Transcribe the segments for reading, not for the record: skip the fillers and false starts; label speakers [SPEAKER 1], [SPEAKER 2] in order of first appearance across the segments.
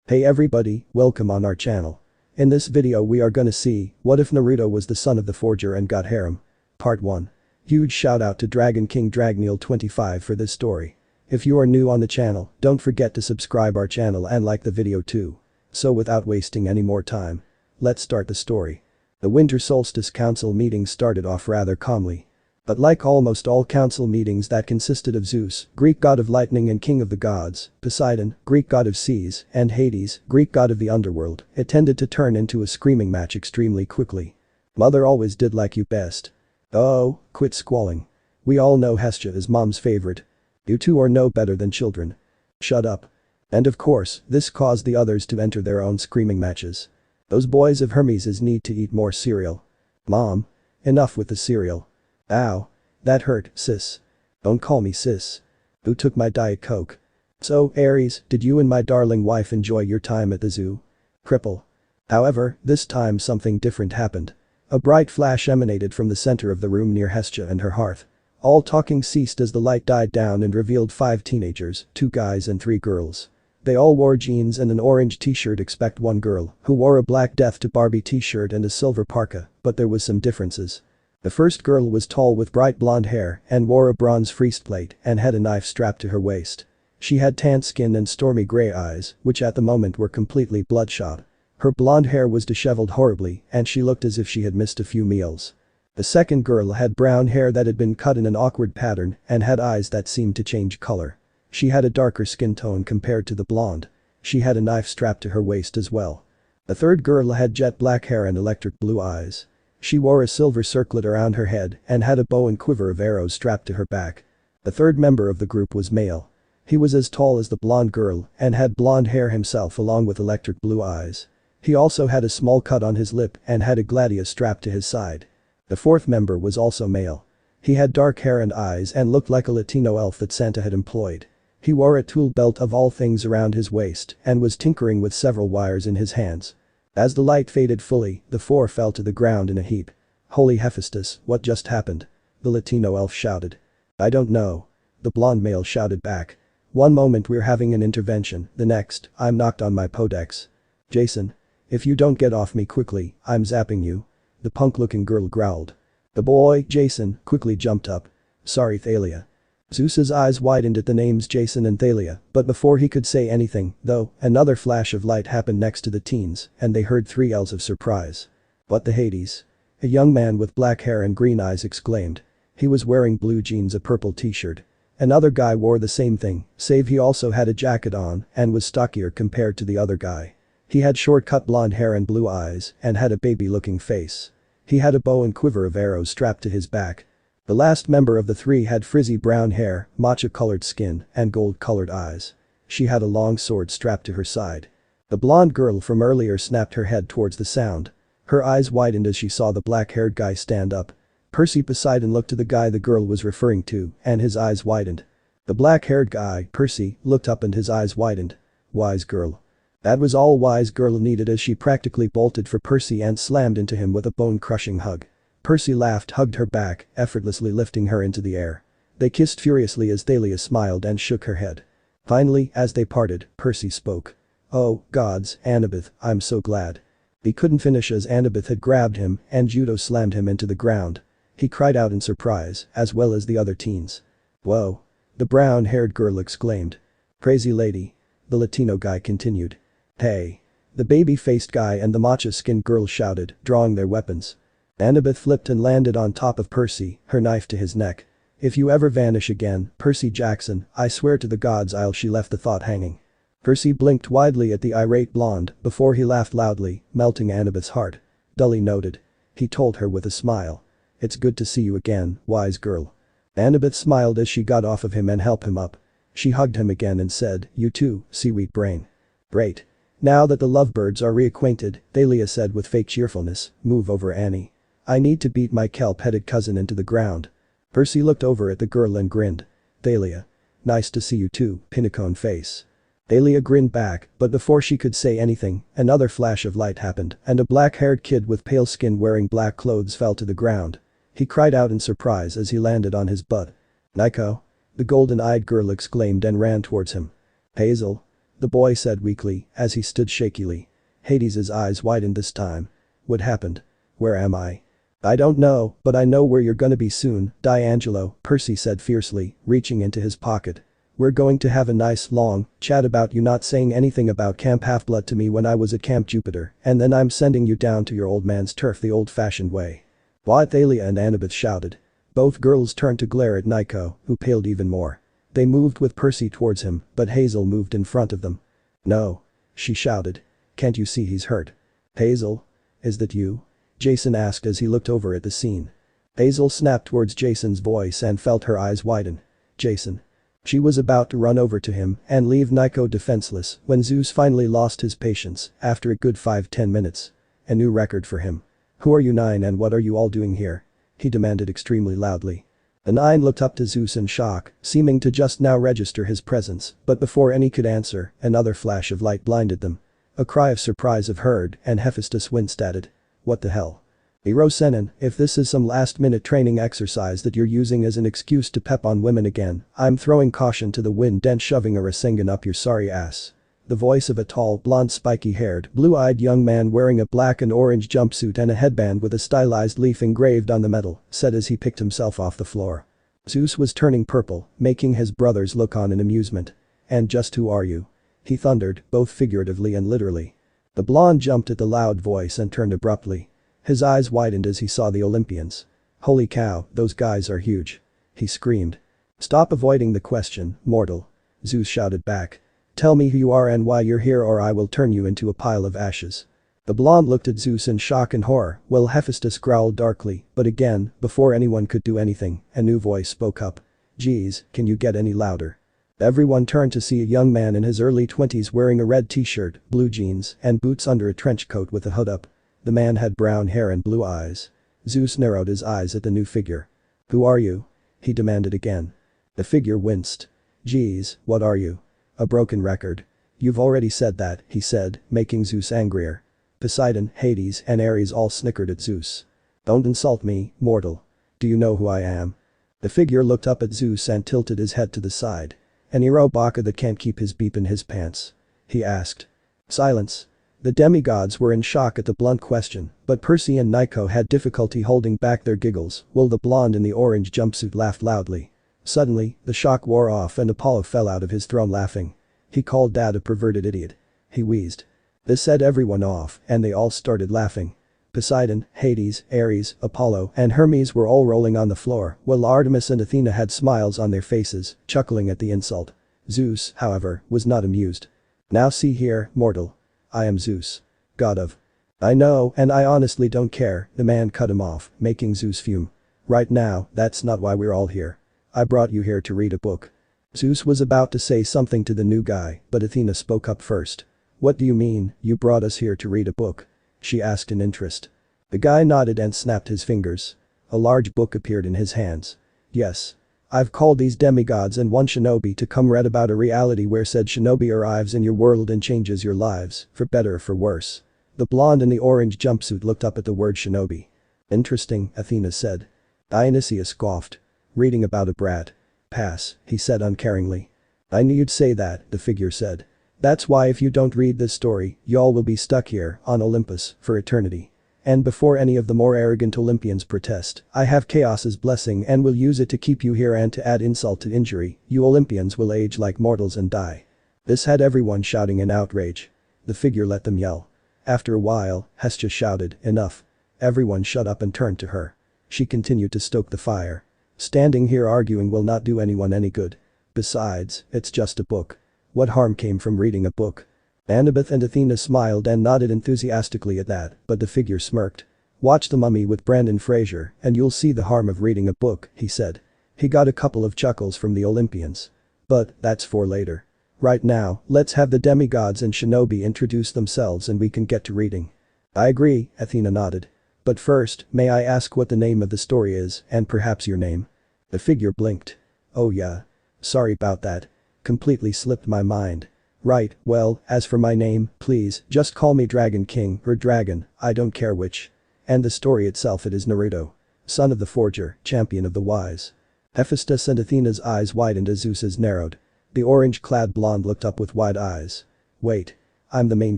[SPEAKER 1] Hey everybody, welcome on our channel. In this video we are gonna see, what if Naruto was the son of the forger and got harem? Part 1. Huge shout out to Dragon King Dragneel25 for this story. If you are new on the channel, don't forget to subscribe our channel and like the video too. So without wasting any more time, let's start the story. The Winter Solstice Council meeting started off rather calmly. But like almost all council meetings that consisted of Zeus, Greek god of lightning and king of the gods, Poseidon, Greek god of seas, and Hades, Greek god of the underworld, it tended to turn into a screaming match extremely quickly. Mother always did like you best. Oh, quit squalling. We all know Hestia is mom's favorite. You two are no better than children. Shut up. And of course, this caused the others to enter their own screaming matches. Those boys of Hermes need to eat more cereal. Mom. Enough with the cereal. Ow. That hurt, sis. Don't call me sis. Who took my Diet Coke? So, Aries, did you and my darling wife enjoy your time at the zoo? Cripple. However, this time something different happened. A bright flash emanated from the center of the room near Hestia and her hearth. All talking ceased as the light died down and revealed 5 teenagers, 2 guys and 3 girls. They all wore jeans and an orange t-shirt except one girl, who wore a black Death to Barbie t-shirt and a silver parka, but there was some differences. The first girl was tall with bright blonde hair and wore a bronze breastplate and had a knife strapped to her waist. She had tan skin and stormy gray eyes, which at the moment were completely bloodshot. Her blonde hair was disheveled horribly and she looked as if she had missed a few meals. The second girl had brown hair that had been cut in an awkward pattern and had eyes that seemed to change color. She had a darker skin tone compared to the blonde. She had a knife strapped to her waist as well. The third girl had jet black hair and electric blue eyes. She wore a silver circlet around her head and had a bow and quiver of arrows strapped to her back. The third member of the group was male. He was as tall as the blonde girl and had blonde hair himself along with electric blue eyes. He also had a small cut on his lip and had a gladius strapped to his side. The fourth member was also male. He had dark hair and eyes and looked like a Latino elf that Santa had employed. He wore a tool belt of all things around his waist and was tinkering with several wires in his hands. As the light faded fully, the 4 fell to the ground in a heap. Holy Hephaestus, what just happened? The Latino elf shouted. I don't know. The blonde male shouted back. One moment we're having an intervention, the next, I'm knocked on my podex. Jason. If you don't get off me quickly, I'm zapping you. The punk-looking girl growled. The boy, Jason, quickly jumped up. Sorry Thalia. Zeus's eyes widened at the names Jason and Thalia, but before he could say anything, though, another flash of light happened next to the teens, and they heard 3 yells of surprise. What the Hades? A young man with black hair and green eyes exclaimed. He was wearing blue jeans, a purple t-shirt. Another guy wore the same thing, save he also had a jacket on and was stockier compared to the other guy. He had short-cut blonde hair and blue eyes and had a baby-looking face. He had a bow and quiver of arrows strapped to his back. The last member of the 3 had frizzy brown hair, matcha-colored skin, and gold-colored eyes. She had a long sword strapped to her side. The blonde girl from earlier snapped her head towards the sound. Her eyes widened as she saw the black-haired guy stand up. Poseidon looked to the guy the girl was referring to, and his eyes widened. The black-haired guy, Percy, looked up and his eyes widened. Wise girl. That was all Wise girl needed as she practically bolted for Percy and slammed into him with a bone-crushing hug. Percy laughed, hugged her back, effortlessly lifting her into the air. They kissed furiously as Thalia smiled and shook her head. Finally, as they parted, Percy spoke. Oh, gods, Annabeth, I'm so glad. He couldn't finish as Annabeth had grabbed him and judo slammed him into the ground. He cried out in surprise, as well as the other teens. Whoa. The brown-haired girl exclaimed. Crazy lady. The Latino guy continued. Hey. The baby-faced guy and the matcha-skinned girl shouted, drawing their weapons. Annabeth flipped and landed on top of Percy, her knife to his neck. If you ever vanish again, Percy Jackson, I swear to the gods she left the thought hanging. Percy blinked widely at the irate blonde before he laughed loudly, melting Annabeth's heart. Dully noted. He told her with a smile. It's good to see you again, wise girl. Annabeth smiled as she got off of him and helped him up. She hugged him again and said, you too, seaweed brain. Great. Now that the lovebirds are reacquainted, Thalia said with fake cheerfulness, move over Annie. I need to beat my kelp-headed cousin into the ground. Percy looked over at the girl and grinned. Thalia. Nice to see you too, pinacone face. Thalia grinned back, but before she could say anything, another flash of light happened and a black-haired kid with pale skin wearing black clothes fell to the ground. He cried out in surprise as he landed on his butt. Nico? The golden-eyed girl exclaimed and ran towards him. Hazel. The boy said weakly, as he stood shakily. Hades' eyes widened this time. What happened? Where am I? I don't know, but I know where you're gonna be soon, D'Angelo, Percy said fiercely, reaching into his pocket. We're going to have a nice long chat about you not saying anything about Camp Half-Blood to me when I was at Camp Jupiter, and then I'm sending you down to your old man's turf the old-fashioned way. What? Thalia and Annabeth shouted. Both girls turned to glare at Nico, who paled even more. They moved with Percy towards him, but Hazel moved in front of them. No. She shouted. Can't you see he's hurt? Hazel? Is that you? Jason asked as he looked over at the scene. Hazel snapped towards Jason's voice and felt her eyes widen. Jason. She was about to run over to him and leave Nico defenseless when Zeus finally lost his patience after a good 5-10 minutes. A new record for him. Who are you 9 and what are you all doing here? He demanded extremely loudly. The 9 looked up to Zeus in shock, seeming to just now register his presence, but before any could answer, another flash of light blinded them. A cry of surprise of heard and Hephaestus winced at it. What the hell? Hirosenin, if this is some last-minute training exercise that you're using as an excuse to pep on women again, I'm throwing caution to the wind and shoving a Rasengan up your sorry ass. The voice of a tall, blonde spiky-haired, blue-eyed young man wearing a black and orange jumpsuit and a headband with a stylized leaf engraved on the metal, said as he picked himself off the floor. Zeus was turning purple, making his brothers look on in amusement. And just who are you? He thundered, both figuratively and literally. The blonde jumped at the loud voice and turned abruptly. His eyes widened as he saw the Olympians. Holy cow, those guys are huge. He screamed. Stop avoiding the question, mortal. Zeus shouted back. Tell me who you are and why you're here or I will turn you into a pile of ashes. The blonde looked at Zeus in shock and horror, while Hephaestus growled darkly, but again, before anyone could do anything, a new voice spoke up. Geez, can you get any louder? Everyone turned to see a young man in his early 20s wearing a red t-shirt, blue jeans, and boots under a trench coat with a hood up. The man had brown hair and blue eyes. Zeus narrowed his eyes at the new figure. Who are you? He demanded again. The figure winced. Geez, what are you? A broken record. You've already said that, he said, making Zeus angrier. Poseidon, Hades, and Ares all snickered at Zeus. Don't insult me, mortal. Do you know who I am? The figure looked up at Zeus and tilted his head to the side. An hero baka that can't keep his beep in his pants? He asked. Silence. The demigods were in shock at the blunt question, but Percy and Nico had difficulty holding back their giggles, while the blonde in the orange jumpsuit laughed loudly. Suddenly, the shock wore off and Apollo fell out of his throne laughing. He called Dad a perverted idiot. He wheezed. This set everyone off, and they all started laughing. Poseidon, Hades, Ares, Apollo, and Hermes were all rolling on the floor, while Artemis and Athena had smiles on their faces, chuckling at the insult. Zeus, however, was not amused. Now see here, mortal. I am Zeus. God of. I know, and I honestly don't care, the man cut him off, making Zeus fume. Right now, that's not why we're all here. I brought you here to read a book. Zeus was about to say something to the new guy, but Athena spoke up first. What do you mean, you brought us here to read a book? She asked in interest. The guy nodded and snapped his fingers. A large book appeared in his hands. Yes. I've called these demigods and one shinobi to come read about a reality where said shinobi arrives in your world and changes your lives, for better or for worse. The blonde in the orange jumpsuit looked up at the word shinobi. Interesting, Athena said. Dionysius scoffed. Reading about a brat. Pass, he said uncaringly. I knew you'd say that, the figure said. That's why if you don't read this story, y'all will be stuck here, on Olympus, for eternity. And before any of the more arrogant Olympians protest, I have Chaos's blessing and will use it to keep you here and to add insult to injury, you Olympians will age like mortals and die. This had everyone shouting in outrage. The figure let them yell. After a while, Hestia shouted, enough. Everyone shut up and turned to her. She continued to stoke the fire. Standing here arguing will not do anyone any good. Besides, it's just a book. What harm came from reading a book? Annabeth and Athena smiled and nodded enthusiastically at that, but the figure smirked. Watch The Mummy with Brandon Fraser and you'll see the harm of reading a book, he said. He got a couple of chuckles from the Olympians. But, that's for later. Right now, let's have the demigods and shinobi introduce themselves and we can get to reading. I agree, Athena nodded. But first, may I ask what the name of the story is, and perhaps your name? The figure blinked. Oh yeah. Sorry about that. Completely slipped my mind. Right, well, as for my name, please, just call me Dragon King or Dragon, I don't care which. And the story itself it is Naruto. Son of the Forger, champion of the wise. Hephaestus and Athena's eyes widened as Zeus's narrowed. The orange-clad blonde looked up with wide eyes. Wait. I'm the main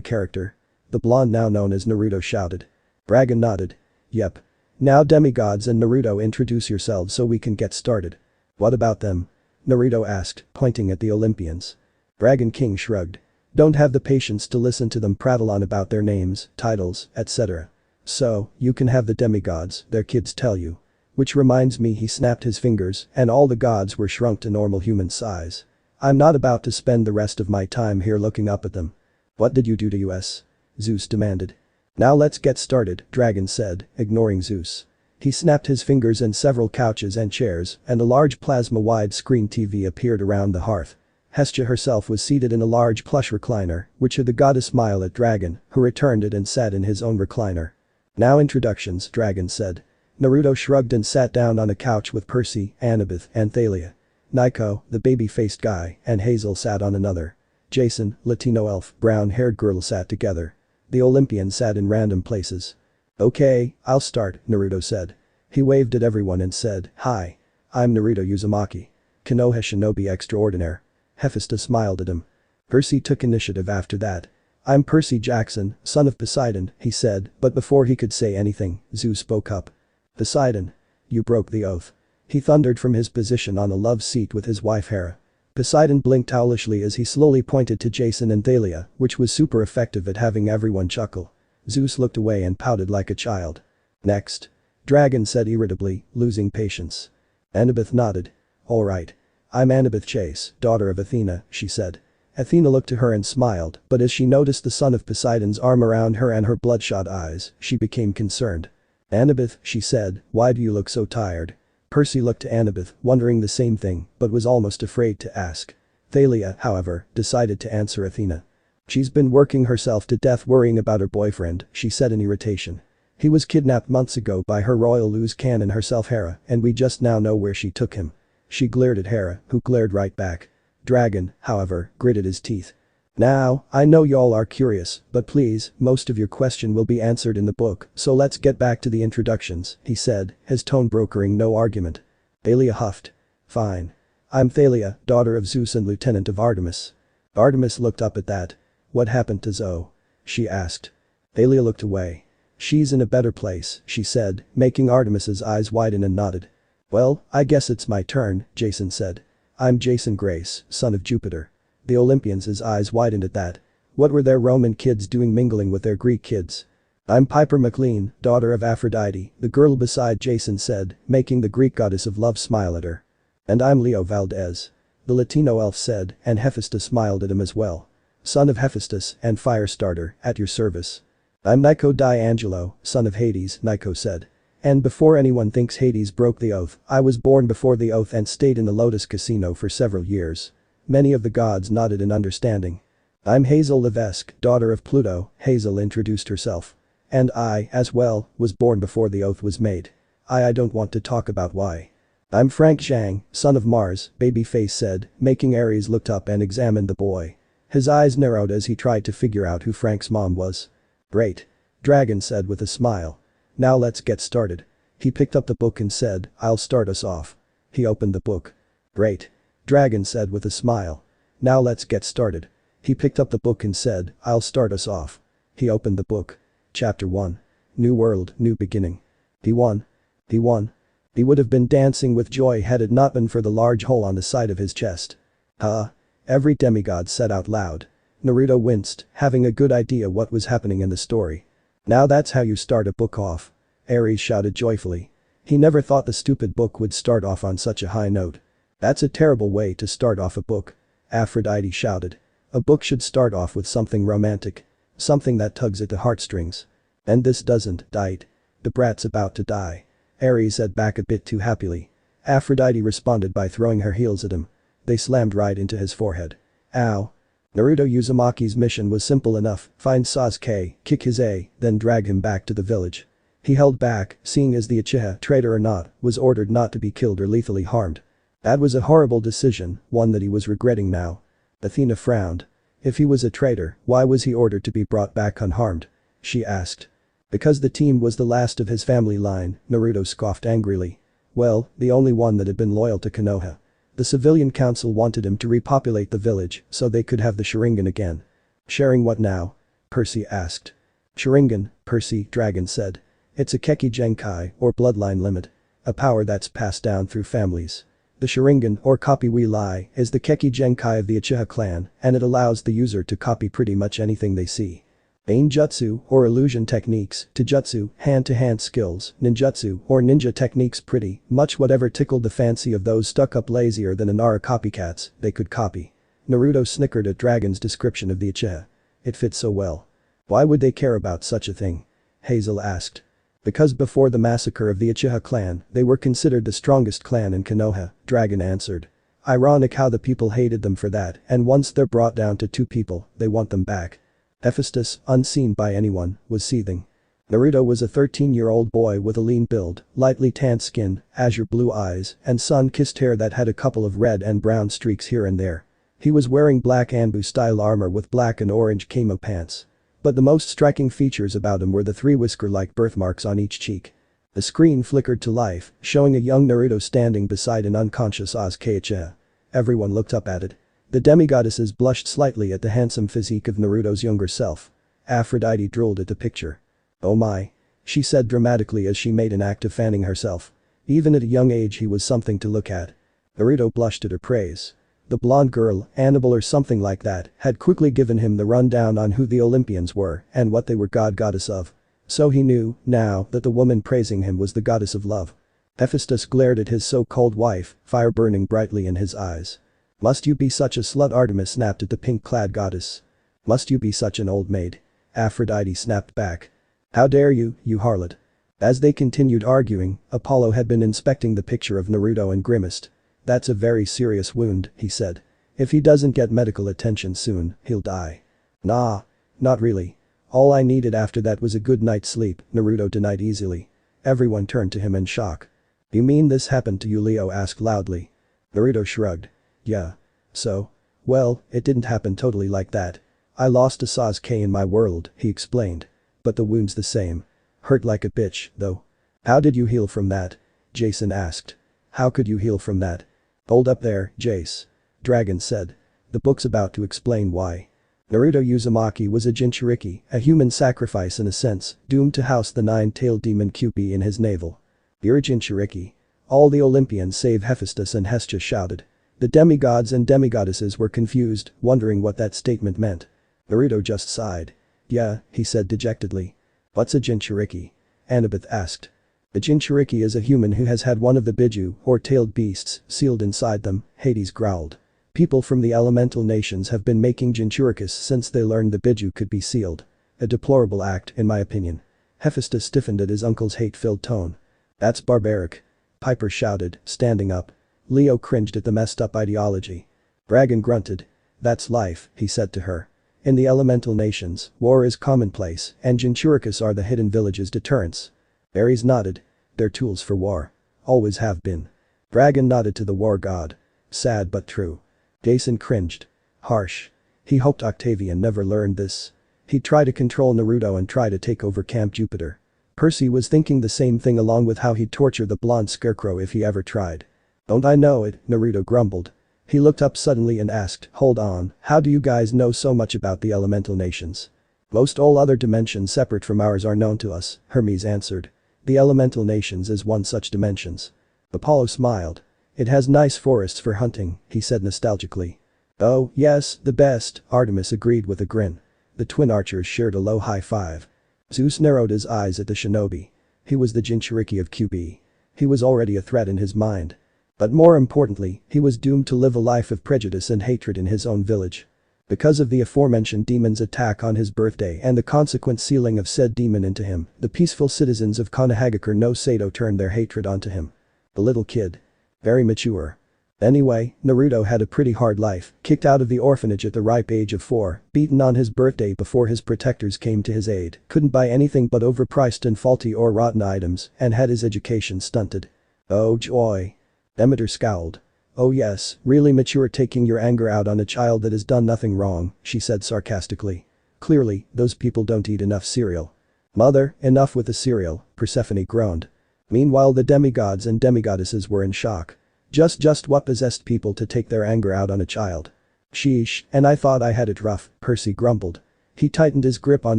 [SPEAKER 1] character. The blonde now known as Naruto shouted. Dragon nodded. Yep. Now demigods and Naruto, introduce yourselves so we can get started. What about them? Naruto asked, pointing at the Olympians. Dragon King shrugged. Don't have the patience to listen to them prattle on about their names, titles, etc. So, you can have the demigods, their kids tell you. Which reminds me, he snapped his fingers and all the gods were shrunk to normal human size. I'm not about to spend the rest of my time here looking up at them. What did you do to us? Zeus demanded. Now let's get started, Dragon said, ignoring Zeus. He snapped his fingers and several couches and chairs and a large plasma widescreen TV appeared around the hearth. Hestia herself was seated in a large plush recliner, which had the goddess smile at Dragon, who returned it and sat in his own recliner. Now introductions, Dragon said. Naruto shrugged and sat down on a couch with Percy, Annabeth, and Thalia. Nico, the baby-faced guy, and Hazel sat on another. Jason, Latino elf, brown-haired girl sat together. The Olympians sat in random places. Okay, I'll start, Naruto said. He waved at everyone and said, Hi. I'm Naruto Uzumaki. Konoha Shinobi Extraordinaire. Hephaestus smiled at him. Percy took initiative after that. I'm Percy Jackson, son of Poseidon, he said, but before he could say anything, Zeus spoke up. Poseidon. You broke the oath. He thundered from his position on a love seat with his wife Hera. Poseidon blinked owlishly as he slowly pointed to Jason and Thalia, which was super effective at having everyone chuckle. Zeus looked away and pouted like a child. Next. Dragon said irritably, losing patience. Annabeth nodded. Alright. I'm Annabeth Chase, daughter of Athena, she said. Athena looked to her and smiled, but as she noticed the son of Poseidon's arm around her and her bloodshot eyes, she became concerned. Annabeth, she said, why do you look so tired? Percy looked to Annabeth, wondering the same thing, but was almost afraid to ask. Thalia, however, decided to answer Athena. She's been working herself to death worrying about her boyfriend, she said in irritation. He was kidnapped months ago by her royal loose cannon herself Hera, and we just now know where she took him. She glared at Hera, who glared right back. Dragon, however, gritted his teeth. Now, I know y'all are curious, but please, most of your question will be answered in the book, so let's get back to the introductions, he said, his tone brokering no argument. Thalia huffed. Fine. I'm Thalia, daughter of Zeus and lieutenant of Artemis. Artemis looked up at that. What happened to Zoe? She asked. Thalia looked away. She's in a better place, she said, making Artemis's eyes widen and nodded. Well, I guess it's my turn, Jason said. I'm Jason Grace, son of Jupiter. The Olympians' eyes widened at that. What were their Roman kids doing mingling with their Greek kids? I'm Piper McLean, daughter of Aphrodite, the girl beside Jason said, making the Greek goddess of love smile at her. And I'm Leo Valdez. The Latino elf said, and Hephaestus smiled at him as well. Son of Hephaestus and Firestarter, at your service. I'm Nico D'Angelo, son of Hades, Nico said. And before anyone thinks Hades broke the oath, I was born before the oath and stayed in the Lotus Casino for several years. Many of the gods nodded in understanding. I'm Hazel Levesque, daughter of Pluto, Hazel introduced herself. And I, as well, was born before the oath was made. I don't want to talk about why. I'm Frank Zhang, son of Mars, Babyface said, making Ares looked up and examined the boy. His eyes narrowed as he tried to figure out who Frank's mom was. Great. Dragon said with a smile. Now let's get started. He picked up the book and said, I'll start us off. He opened the book. Great. Dragon said with a smile. Now let's get started. He picked up the book and said, I'll start us off. He opened the book. Chapter 1. New World, New Beginning. He won. He won. He would have been dancing with joy had it not been for the large hole on the side of his chest. Huh? Every demigod said out loud. Naruto winced, having a good idea what was happening in the story. Now that's how you start a book off. Ares shouted joyfully. He never thought the stupid book would start off on such a high note. That's a terrible way to start off a book. Aphrodite shouted. A book should start off with something romantic. Something that tugs at the heartstrings. And this doesn't, died. The brat's about to die. Ares said back a bit too happily. Aphrodite responded by throwing her heels at him. They slammed right into his forehead. Ow. Naruto Uzumaki's mission was simple enough, find Sasuke, kick his A, then drag him back to the village. He held back, seeing as the Uchiha, traitor or not, was ordered not to be killed or lethally harmed. That was a horrible decision, one that he was regretting now. Athena frowned. If he was a traitor, why was he ordered to be brought back unharmed? She asked. Because the team was the last of his family line, Naruto scoffed angrily. Well, the only one that had been loyal to Konoha. The civilian council wanted him to repopulate the village so they could have the Sharingan again. Sharing what now? Percy asked. Sharingan, Percy, Dragon said. It's a Keki Genkai, or bloodline limit. A power that's passed down through families. The Sharingan, or copy we lie, is the Keki Genkai of the Uchiha clan, and it allows the user to copy pretty much anything they see. Jutsu, or illusion techniques, Taijutsu, hand-to-hand skills, ninjutsu, or ninja techniques pretty much whatever tickled the fancy of those stuck up lazier than Inara copycats, they could copy. Naruto snickered at Dragon's description of the Uchiha. It fit so well. Why would they care about such a thing? Hazel asked. Because before the massacre of the Uchiha clan, they were considered the strongest clan in Konoha, Dragon answered. Ironic how the people hated them for that, and once they're brought down to 2 people, they want them back. Hephaestus, unseen by anyone, was seething. Naruto was a 13-year-old boy with a lean build, lightly tanned skin, azure blue eyes, and sun-kissed hair that had a couple of red and brown streaks here and there. He was wearing black Anbu-style armor with black and orange camo pants. But the most striking features about him were the 3 whisker-like birthmarks on each cheek. The screen flickered to life, showing a young Naruto standing beside an unconscious Sasuke Uchiha. Everyone looked up at it. The demigoddesses blushed slightly at the handsome physique of Naruto's younger self. Aphrodite drooled at the picture. Oh my. She said dramatically as she made an act of fanning herself. Even at a young age he was something to look at. Naruto blushed at her praise. The blonde girl, Annabelle or something like that, had quickly given him the rundown on who the Olympians were and what they were goddess of. So he knew, now, that the woman praising him was the goddess of love. Hephaestus glared at his so-called wife, fire burning brightly in his eyes. Must you be such a slut? Artemis snapped at the pink-clad goddess. Must you be such an old maid? Aphrodite snapped back. How dare you, you harlot. As they continued arguing, Apollo had been inspecting the picture of Naruto and grimaced. That's a very serious wound, he said. If he doesn't get medical attention soon, he'll die. Nah. Not really. All I needed after that was a good night's sleep, Naruto denied easily. Everyone turned to him in shock. You mean this happened to you? Leo asked loudly. Naruto shrugged. Yeah. So? Well, it didn't happen totally like that. I lost a Sasuke in my world, he explained. But the wound's the same. Hurt like a bitch, though. How did you heal from that? Jason asked. How could you heal from that? Hold up there, Jace. Dragon said. The book's about to explain why. Naruto Uzumaki was a Jinchuriki, a human sacrifice in a sense, doomed to house the 9-tailed demon Kyuubi in his navel. You're a Jinchuriki. All the Olympians save Hephaestus and Hestia shouted. The demigods and demigoddesses were confused, wondering what that statement meant. Naruto just sighed. Yeah, he said dejectedly. What's a Jinchuriki? Annabeth asked. A Jinchuriki is a human who has had one of the Biju, or tailed beasts, sealed inside them, Hades growled. People from the elemental nations have been making Jinchurikis since they learned the Biju could be sealed. A deplorable act, in my opinion. Hephaestus stiffened at his uncle's hate-filled tone. That's barbaric. Piper shouted, standing up. Leo cringed at the messed-up ideology. Dragon grunted. That's life, he said to her. In the elemental nations, war is commonplace, and Jinchurikis are the hidden village's deterrents. Ares nodded. They're tools for war. Always have been. Dragon nodded to the war god. Sad but true. Jason cringed. Harsh. He hoped Octavian never learned this. He'd try to control Naruto and try to take over Camp Jupiter. Percy was thinking the same thing along with how he'd torture the blonde scarecrow if he ever tried. Don't I know it, Naruto grumbled. He looked up suddenly and asked, hold on, how do you guys know so much about the elemental nations? Most all other dimensions separate from ours are known to us, Hermes answered. The elemental nations is one such dimensions. Apollo smiled. It has nice forests for hunting, he said nostalgically. Oh, yes, the best, Artemis agreed with a grin. The twin archers shared a low high five. Zeus narrowed his eyes at the shinobi. He was the Jinchuriki of Kyuubi. He was already a threat in his mind. But more importantly, he was doomed to live a life of prejudice and hatred in his own village. Because of the aforementioned demon's attack on his birthday and the consequent sealing of said demon into him, the peaceful citizens of Konohagakure no Sato turned their hatred onto him. The little kid. Very mature. Anyway, Naruto had a pretty hard life, kicked out of the orphanage at the ripe age of 4, beaten on his birthday before his protectors came to his aid, couldn't buy anything but overpriced and faulty or rotten items, and had his education stunted. Oh joy. Demeter scowled. Oh yes, really mature taking your anger out on a child that has done nothing wrong, she said sarcastically. Clearly, those people don't eat enough cereal. Mother, enough with the cereal, Persephone groaned. Meanwhile the demigods and demigoddesses were in shock. Just what possessed people to take their anger out on a child? Sheesh, and I thought I had it rough, Percy grumbled. He tightened his grip on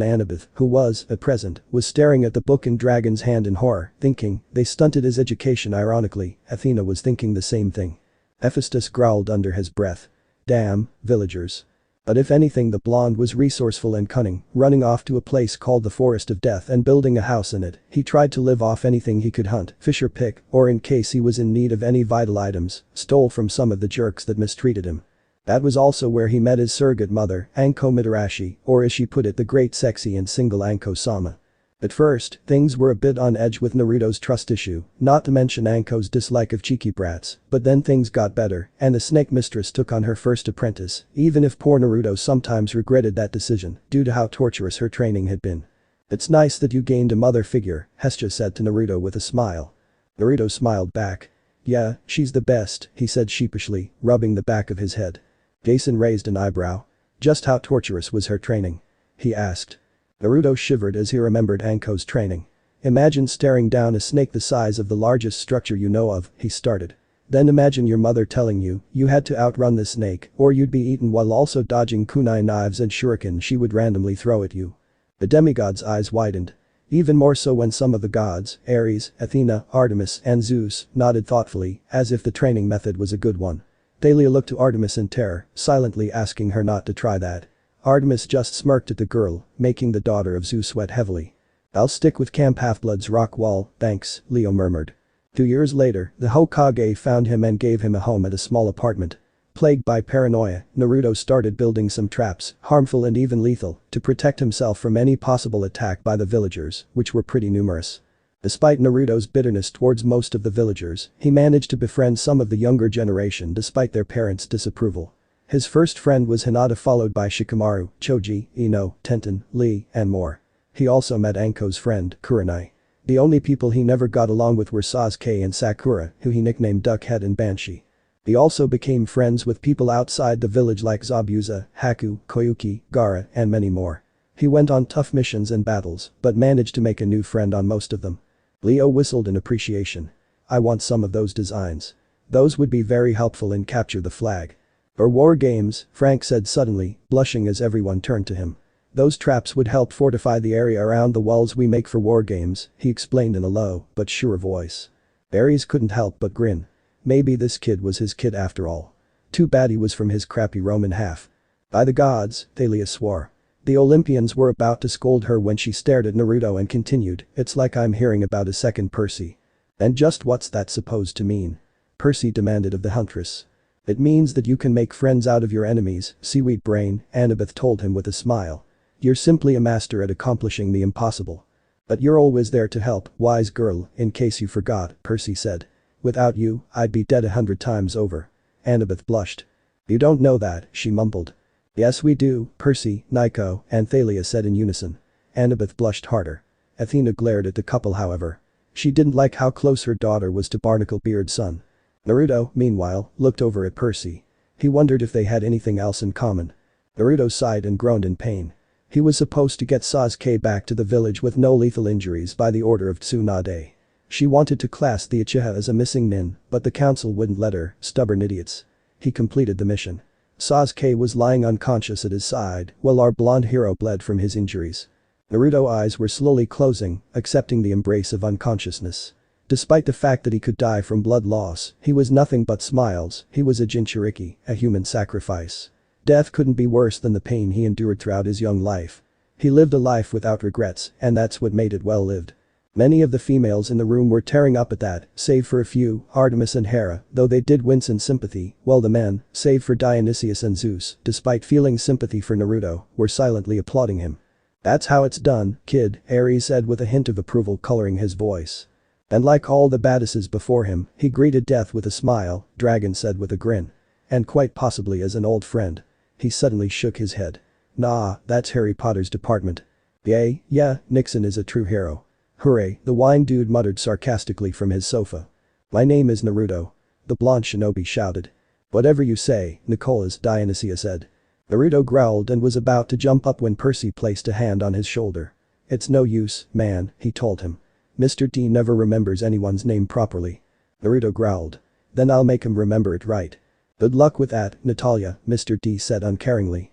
[SPEAKER 1] Annabeth, who was, at present, was staring at the book in Dragon's hand in horror, thinking, they stunted his education. Ironically, Athena was thinking the same thing. Hephaestus growled under his breath. Damn, villagers. But if anything, the blonde was resourceful and cunning, running off to a place called the Forest of Death and building a house in it. He tried to live off anything he could hunt, fish or pick, or in case he was in need of any vital items, stole from some of the jerks that mistreated him. That was also where he met his surrogate mother, Anko Mitarashi, or as she put it, the great sexy and single Anko-sama. At first, things were a bit on edge with Naruto's trust issue, not to mention Anko's dislike of cheeky brats, but then things got better, and the snake mistress took on her first apprentice, even if poor Naruto sometimes regretted that decision, due to how torturous her training had been. It's nice that you gained a mother figure, Hestia said to Naruto with a smile. Naruto smiled back. Yeah, she's the best, he said sheepishly, rubbing the back of his head. Jason raised an eyebrow. Just how torturous was her training? He asked. Naruto shivered as he remembered Anko's training. Imagine staring down a snake the size of the largest structure you know of, he started. Then imagine your mother telling you had to outrun the snake or you'd be eaten while also dodging kunai knives and shuriken she would randomly throw at you. The demigod's eyes widened. Even more so when some of the gods, Ares, Athena, Artemis, and Zeus, nodded thoughtfully, as if the training method was a good one. Thalia looked to Artemis in terror, silently asking her not to try that. Artemis just smirked at the girl, making the daughter of Zeus sweat heavily. I'll stick with Camp Half-Blood's rock wall, thanks, Leo murmured. 2 years later, the Hokage found him and gave him a home at a small apartment. Plagued by paranoia, Naruto started building some traps, harmful and even lethal, to protect himself from any possible attack by the villagers, which were pretty numerous. Despite Naruto's bitterness towards most of the villagers, he managed to befriend some of the younger generation despite their parents' disapproval. His first friend was Hinata, followed by Shikamaru, Choji, Ino, Tenten, Lee, and more. He also met Anko's friend, Kurenai. The only people he never got along with were Sasuke and Sakura, who he nicknamed Duckhead and Banshee. He also became friends with people outside the village like Zabuza, Haku, Koyuki, Gaara, and many more. He went on tough missions and battles, but managed to make a new friend on most of them. Leo whistled in appreciation. I want some of those designs. Those would be very helpful in Capture the Flag. Or war games, Frank said suddenly, blushing as everyone turned to him. Those traps would help fortify the area around the walls we make for war games, he explained in a low, but sure voice. Ares couldn't help but grin. Maybe this kid was his kid after all. Too bad he was from his crappy Roman half. By the gods, Thalia swore. The Olympians were about to scold her when she stared at Naruto and continued, it's like I'm hearing about a second Percy. And just what's that supposed to mean? Percy demanded of the huntress. It means that you can make friends out of your enemies, seaweed brain, Annabeth told him with a smile. You're simply a master at accomplishing the impossible. But you're always there to help, wise girl, in case you forgot, Percy said. Without you, I'd be dead 100 times over. Annabeth blushed. You don't know that, she mumbled. Yes we do, Percy, Nico, and Thalia said in unison. Annabeth blushed harder. Athena glared at the couple however. She didn't like how close her daughter was to Barnacle-Beard's son. Naruto, meanwhile, looked over at Percy. He wondered if they had anything else in common. Naruto sighed and groaned in pain. He was supposed to get Sasuke back to the village with no lethal injuries by the order of Tsunade. She wanted to class the Uchiha as a missing nin, but the council wouldn't let her, stubborn idiots. He completed the mission. Sasuke was lying unconscious at his side, while our blonde hero bled from his injuries. Naruto's eyes were slowly closing, accepting the embrace of unconsciousness. Despite the fact that he could die from blood loss, he was nothing but smiles, he was a Jinchuriki, a human sacrifice. Death couldn't be worse than the pain he endured throughout his young life. He lived a life without regrets, and that's what made it well lived. Many of the females in the room were tearing up at that, save for a few, Artemis and Hera, though they did wince in sympathy, while the men, save for Dionysius and Zeus, despite feeling sympathy for Naruto, were silently applauding him. That's how it's done, kid, Ares said with a hint of approval coloring his voice. And like all the badasses before him, he greeted death with a smile, Dragon said with a grin. And quite possibly as an old friend. He suddenly shook his head. Nah, that's Harry Potter's department. Yay, yeah, Nixon is a true hero. Hooray, the wine dude muttered sarcastically from his sofa. My name is Naruto. The blonde shinobi shouted. Whatever you say, Nicholas, Dionysia said. Naruto growled and was about to jump up when Percy placed a hand on his shoulder. It's no use, man, he told him. Mr. D never remembers anyone's name properly. Naruto growled. Then I'll make him remember it right. Good luck with that, Natalia, Mr. D said uncaringly.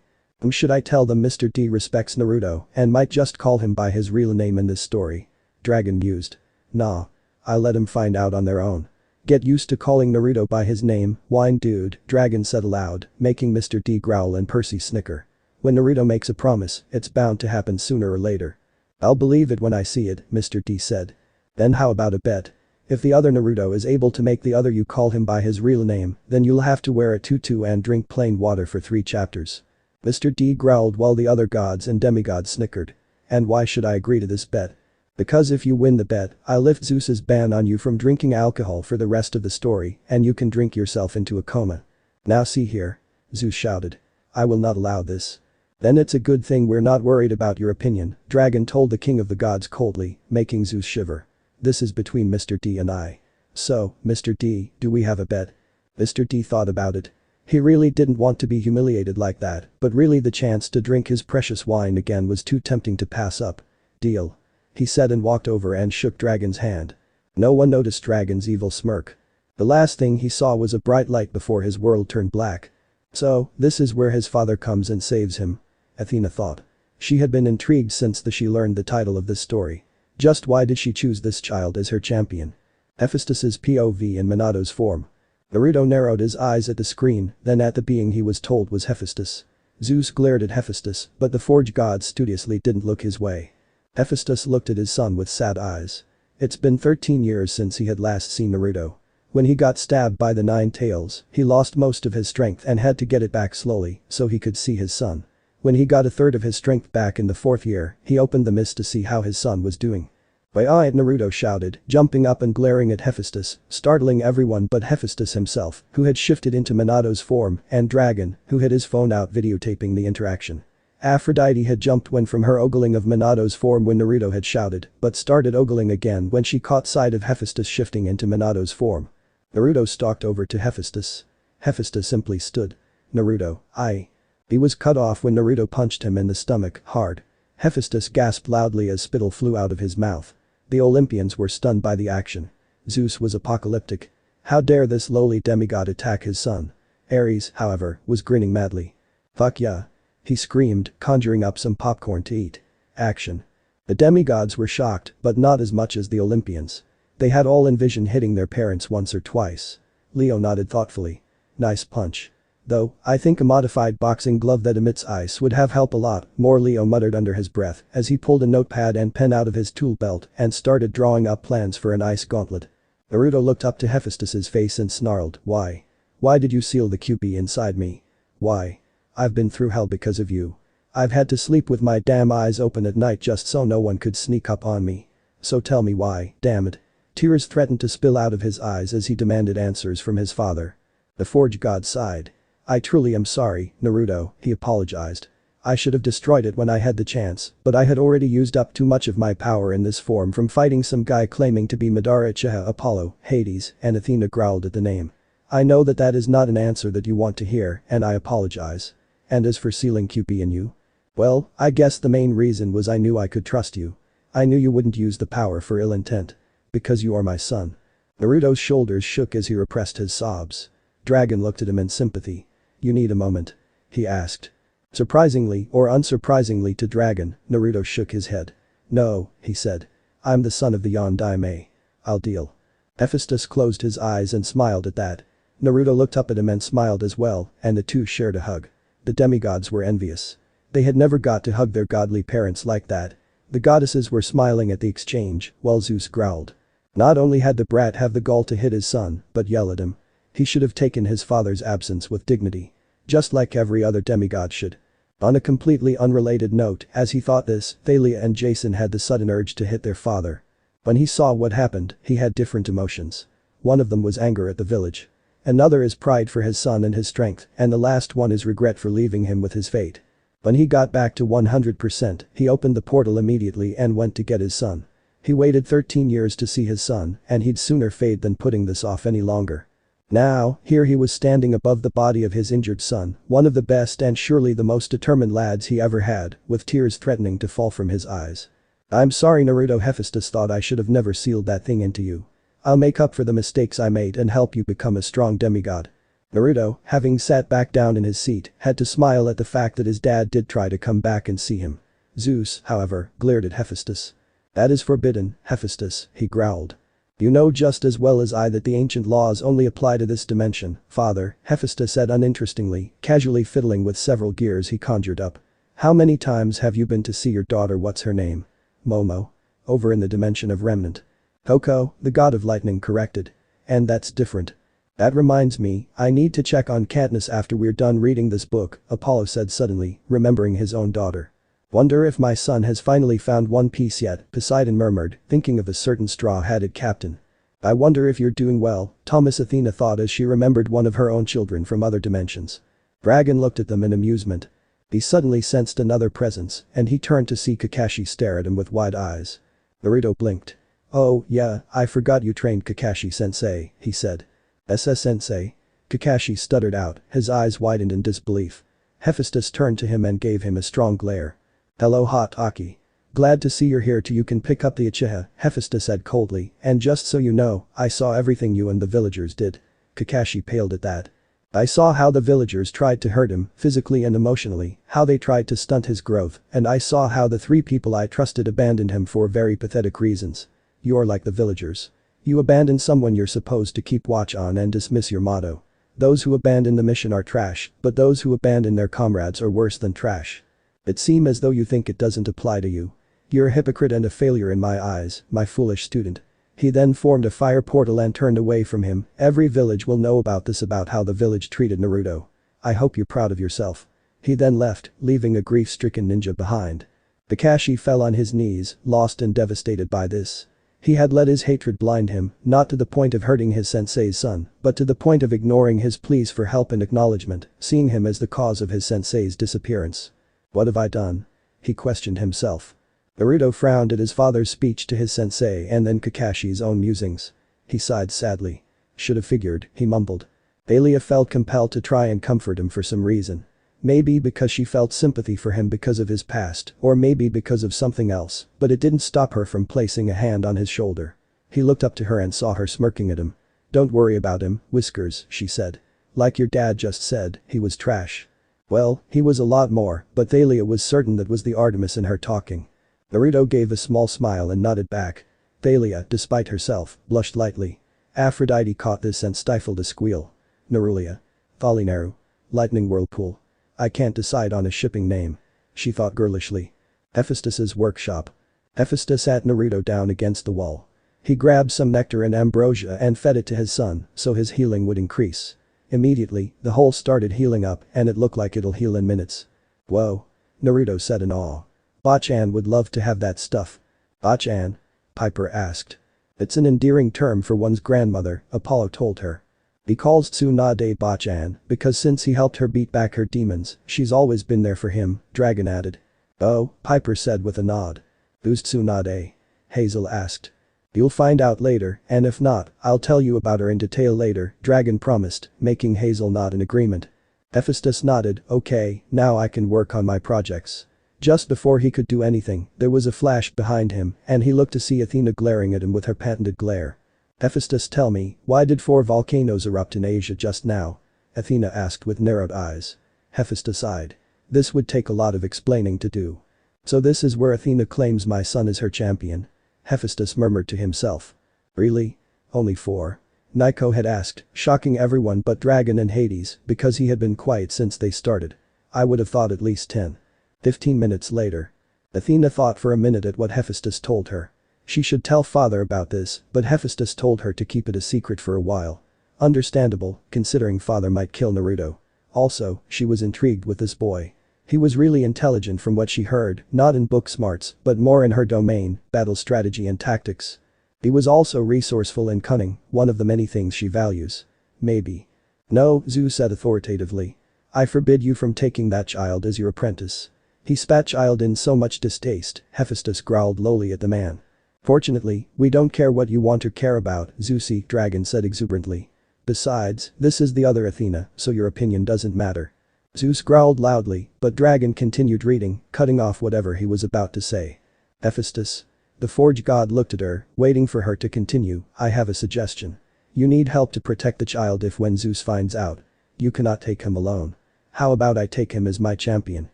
[SPEAKER 1] Should I tell them Mr. D respects Naruto and might just call him by his real name in this story? Dragon mused. Nah. I'll let him find out on their own. Get used to calling Naruto by his name, whine dude, Dragon said aloud, making Mr. D growl and Percy snicker. When Naruto makes a promise, it's bound to happen sooner or later. I'll believe it when I see it, Mr. D said. Then how about a bet? If the other Naruto is able to make the other you call him by his real name, then you'll have to wear a tutu and drink plain water for 3 chapters. Mr. D growled while the other gods and demigods snickered. And why should I agree to this bet? Because if you win the bet, I'll lift Zeus's ban on you from drinking alcohol for the rest of the story and you can drink yourself into a coma. Now see here. Zeus shouted. I will not allow this. Then it's a good thing we're not worried about your opinion, Dragon told the king of the gods coldly, making Zeus shiver. This is between Mr. D and I. So, Mr. D, do we have a bet? Mr. D thought about it. He really didn't want to be humiliated like that, but really the chance to drink his precious wine again was too tempting to pass up. Deal. He said and walked over and shook Dragon's hand. No one noticed Dragon's evil smirk. The last thing he saw was a bright light before his world turned black. So, this is where his father comes and saves him. Athena thought. She had been intrigued since she learned the title of this story. Just why did she choose this child as her champion? Hephaestus's POV in Minato's form. Naruto narrowed his eyes at the screen, then at the being he was told was Hephaestus. Zeus glared at Hephaestus, but the forge god studiously didn't look his way. Hephaestus looked at his son with sad eyes. It's been 13 years since he had last seen Naruto. When he got stabbed by the 9 tails, he lost most of his strength and had to get it back slowly so he could see his son. When he got a third of his strength back in the 4th year, he opened the mist to see how his son was doing. "Why?" Naruto shouted, jumping up and glaring at Hephaestus, startling everyone but Hephaestus himself, who had shifted into Minato's form, and Dragon, who had his phone out videotaping the interaction. Aphrodite had jumped when from her ogling of Minato's form when Naruto had shouted, but started ogling again when she caught sight of Hephaestus shifting into Minato's form. Naruto stalked over to Hephaestus. Hephaestus simply stood. "Naruto, I..." He was cut off when Naruto punched him in the stomach, hard. Hephaestus gasped loudly as spittle flew out of his mouth. The Olympians were stunned by the action. Zeus was apocalyptic. How dare this lowly demigod attack his son? Ares, however, was grinning madly. "Fuck yeah," he screamed, conjuring up some popcorn to eat. Action. The demigods were shocked, but not as much as the Olympians. They had all envisioned hitting their parents once or twice. Leo nodded thoughtfully. "Nice punch. Though, I think a modified boxing glove that emits ice would have helped a lot more," Leo muttered under his breath as he pulled a notepad and pen out of his tool belt and started drawing up plans for an ice gauntlet. Naruto looked up to Hephaestus's face and snarled, "Why? Why did you seal the QP inside me? Why? I've been through hell because of you. I've had to sleep with my damn eyes open at night just so no one could sneak up on me. So tell me why, damn it." Tears threatened to spill out of his eyes as he demanded answers from his father. The forge god sighed. "I truly am sorry, Naruto," he apologized. "I should have destroyed it when I had the chance, but I had already used up too much of my power in this form from fighting some guy claiming to be Madara Uchiha Apollo, Hades," and Athena growled at the name. "I know that that is not an answer that you want to hear, and I apologize. And as for sealing QP in you? Well, I guess the main reason was I knew I could trust you. I knew you wouldn't use the power for ill intent. Because you are my son." Naruto's shoulders shook as he repressed his sobs. Dragon looked at him in sympathy. "You need a moment?" he asked. Surprisingly or unsurprisingly to Dragon, Naruto shook his head. "No," he said. "I'm the son of the Yondaime. I'll deal." Hephaestus closed his eyes and smiled at that. Naruto looked up at him and smiled as well, and the two shared a hug. The demigods were envious. They had never got to hug their godly parents like that. The goddesses were smiling at the exchange, while Zeus growled. Not only had the brat have the gall to hit his son, but yell at him. He should have taken his father's absence with dignity. Just like every other demigod should. On a completely unrelated note, as he thought this, Thalia and Jason had the sudden urge to hit their father. When he saw what happened, he had different emotions. One of them was anger at the village. Another is pride for his son and his strength, and the last one is regret for leaving him with his fate. When he got back to 100%, he opened the portal immediately and went to get his son. He waited 13 years to see his son, and he'd sooner fade than putting this off any longer. Now, here he was standing above the body of his injured son, one of the best and surely the most determined lads he ever had, with tears threatening to fall from his eyes. "I'm sorry, Naruto," Hephaestus thought. "I should have never sealed that thing into you. I'll make up for the mistakes I made and help you become a strong demigod." Naruto, having sat back down in his seat, had to smile at the fact that his dad did try to come back and see him. Zeus, however, glared at Hephaestus. "That is forbidden, Hephaestus," he growled. "You know just as well as I that the ancient laws only apply to this dimension, father," Hephaestus said uninterestingly, casually fiddling with several gears he conjured up. "How many times have you been to see your daughter? What's her name?" "Momo. Over in the dimension of Remnant." "Coco, the god of lightning corrected. And that's different." "That reminds me, I need to check on Katniss after we're done reading this book," Apollo said suddenly, remembering his own daughter. "Wonder if my son has finally found One Piece yet," Poseidon murmured, thinking of a certain straw-hatted captain. "I wonder if you're doing well," Thomas Athena thought as she remembered one of her own children from other dimensions. Dragon looked at them in amusement. He suddenly sensed another presence, and he turned to see Kakashi stare at him with wide eyes. Naruto blinked. "Oh, yeah, I forgot you trained Kakashi-sensei," he said. "SS-sensei?" Kakashi stuttered out, his eyes widened in disbelief. Hephaestus turned to him and gave him a strong glare. "Hello hot Aki. Glad to see you're here too. You can pick up the Uchiha," Hephaestus said coldly, "and just so you know, I saw everything you and the villagers did." Kakashi paled at that. "I saw how the villagers tried to hurt him, physically and emotionally, how they tried to stunt his growth, and I saw how the 3 people I trusted abandoned him for very pathetic reasons. You're like the villagers. You abandon someone you're supposed to keep watch on and dismiss your motto. Those who abandon the mission are trash, but those who abandon their comrades are worse than trash. It seems as though you think it doesn't apply to you. You're a hypocrite and a failure in my eyes, my foolish student." He then formed a fire portal and turned away from him. "Every village will know about this, about how the village treated Naruto. I hope you're proud of yourself." He then left, leaving a grief-stricken ninja behind. Kakashi fell on his knees, lost and devastated by this. He had let his hatred blind him, not to the point of hurting his sensei's son, but to the point of ignoring his pleas for help and acknowledgement, seeing him as the cause of his sensei's disappearance. "What have I done?" he questioned himself. Naruto frowned at his father's speech to his sensei and then Kakashi's own musings. He sighed sadly. "Should have figured," he mumbled. Thalia felt compelled to try and comfort him for some reason. Maybe because she felt sympathy for him because of his past, or maybe because of something else, but it didn't stop her from placing a hand on his shoulder. He looked up to her and saw her smirking at him. "Don't worry about him, Whiskers," she said. "Like your dad just said, he was trash." Well, he was a lot more, but Thalia was certain that was the Artemis in her talking. Naruto gave a small smile and nodded back. Thalia, despite herself, blushed lightly. Aphrodite caught this and stifled a squeal. Narulia. Thalinaru. Lightning Whirlpool. I can't decide on a shipping name. She thought girlishly. Hephaestus's workshop. Hephaestus sat Naruto down against the wall. He grabbed some nectar and ambrosia and fed it to his son so his healing would increase. Immediately, the hole started healing up and it looked like it'll heal in minutes. Whoa. Naruto said in awe. Bachan would love to have that stuff. Bachan? Piper asked. It's an endearing term for one's grandmother, Apollo told her. He calls Tsunade Bachan because since he helped her beat back her demons, she's always been there for him, Dragon added. Oh, Piper said with a nod. Who's Tsunade? Hazel asked. You'll find out later, and if not, I'll tell you about her in detail later, Dragon promised, making Hazel nod in agreement. Hephaestus nodded, okay, now I can work on my projects. Just before he could do anything, there was a flash behind him, and he looked to see Athena glaring at him with her patented glare. Hephaestus, tell me, why did 4 volcanoes erupt in Asia just now? Athena asked with narrowed eyes. Hephaestus sighed. This would take a lot of explaining to do. So this is where Athena claims my son is her champion? Hephaestus murmured to himself. Really? Only 4? Nico had asked, shocking everyone but Dragon and Hades because he had been quiet since they started. I would have thought at least 10. 15 minutes later. Athena thought for a minute at what Hephaestus told her. She should tell father about this, but Hephaestus told her to keep it a secret for a while. Understandable, considering father might kill Naruto. Also, she was intrigued with this boy. He was really intelligent from what she heard, not in book smarts, but more in her domain, battle strategy and tactics. He was also resourceful and cunning, one of the many things she values. Maybe. No, Zeus said authoritatively. I forbid you from taking that child as your apprentice. He spat child in so much distaste, Hephaestus growled lowly at the man. Fortunately, we don't care what you want or care about, Zeusy, Dragon said exuberantly. Besides, this is the other Athena, so your opinion doesn't matter. Zeus growled loudly, but Dragon continued reading, cutting off whatever he was about to say. Hephaestus. The Forge God looked at her, waiting for her to continue. I have a suggestion. You need help to protect the child if when Zeus finds out. you cannot take him alone. How about I take him as my champion?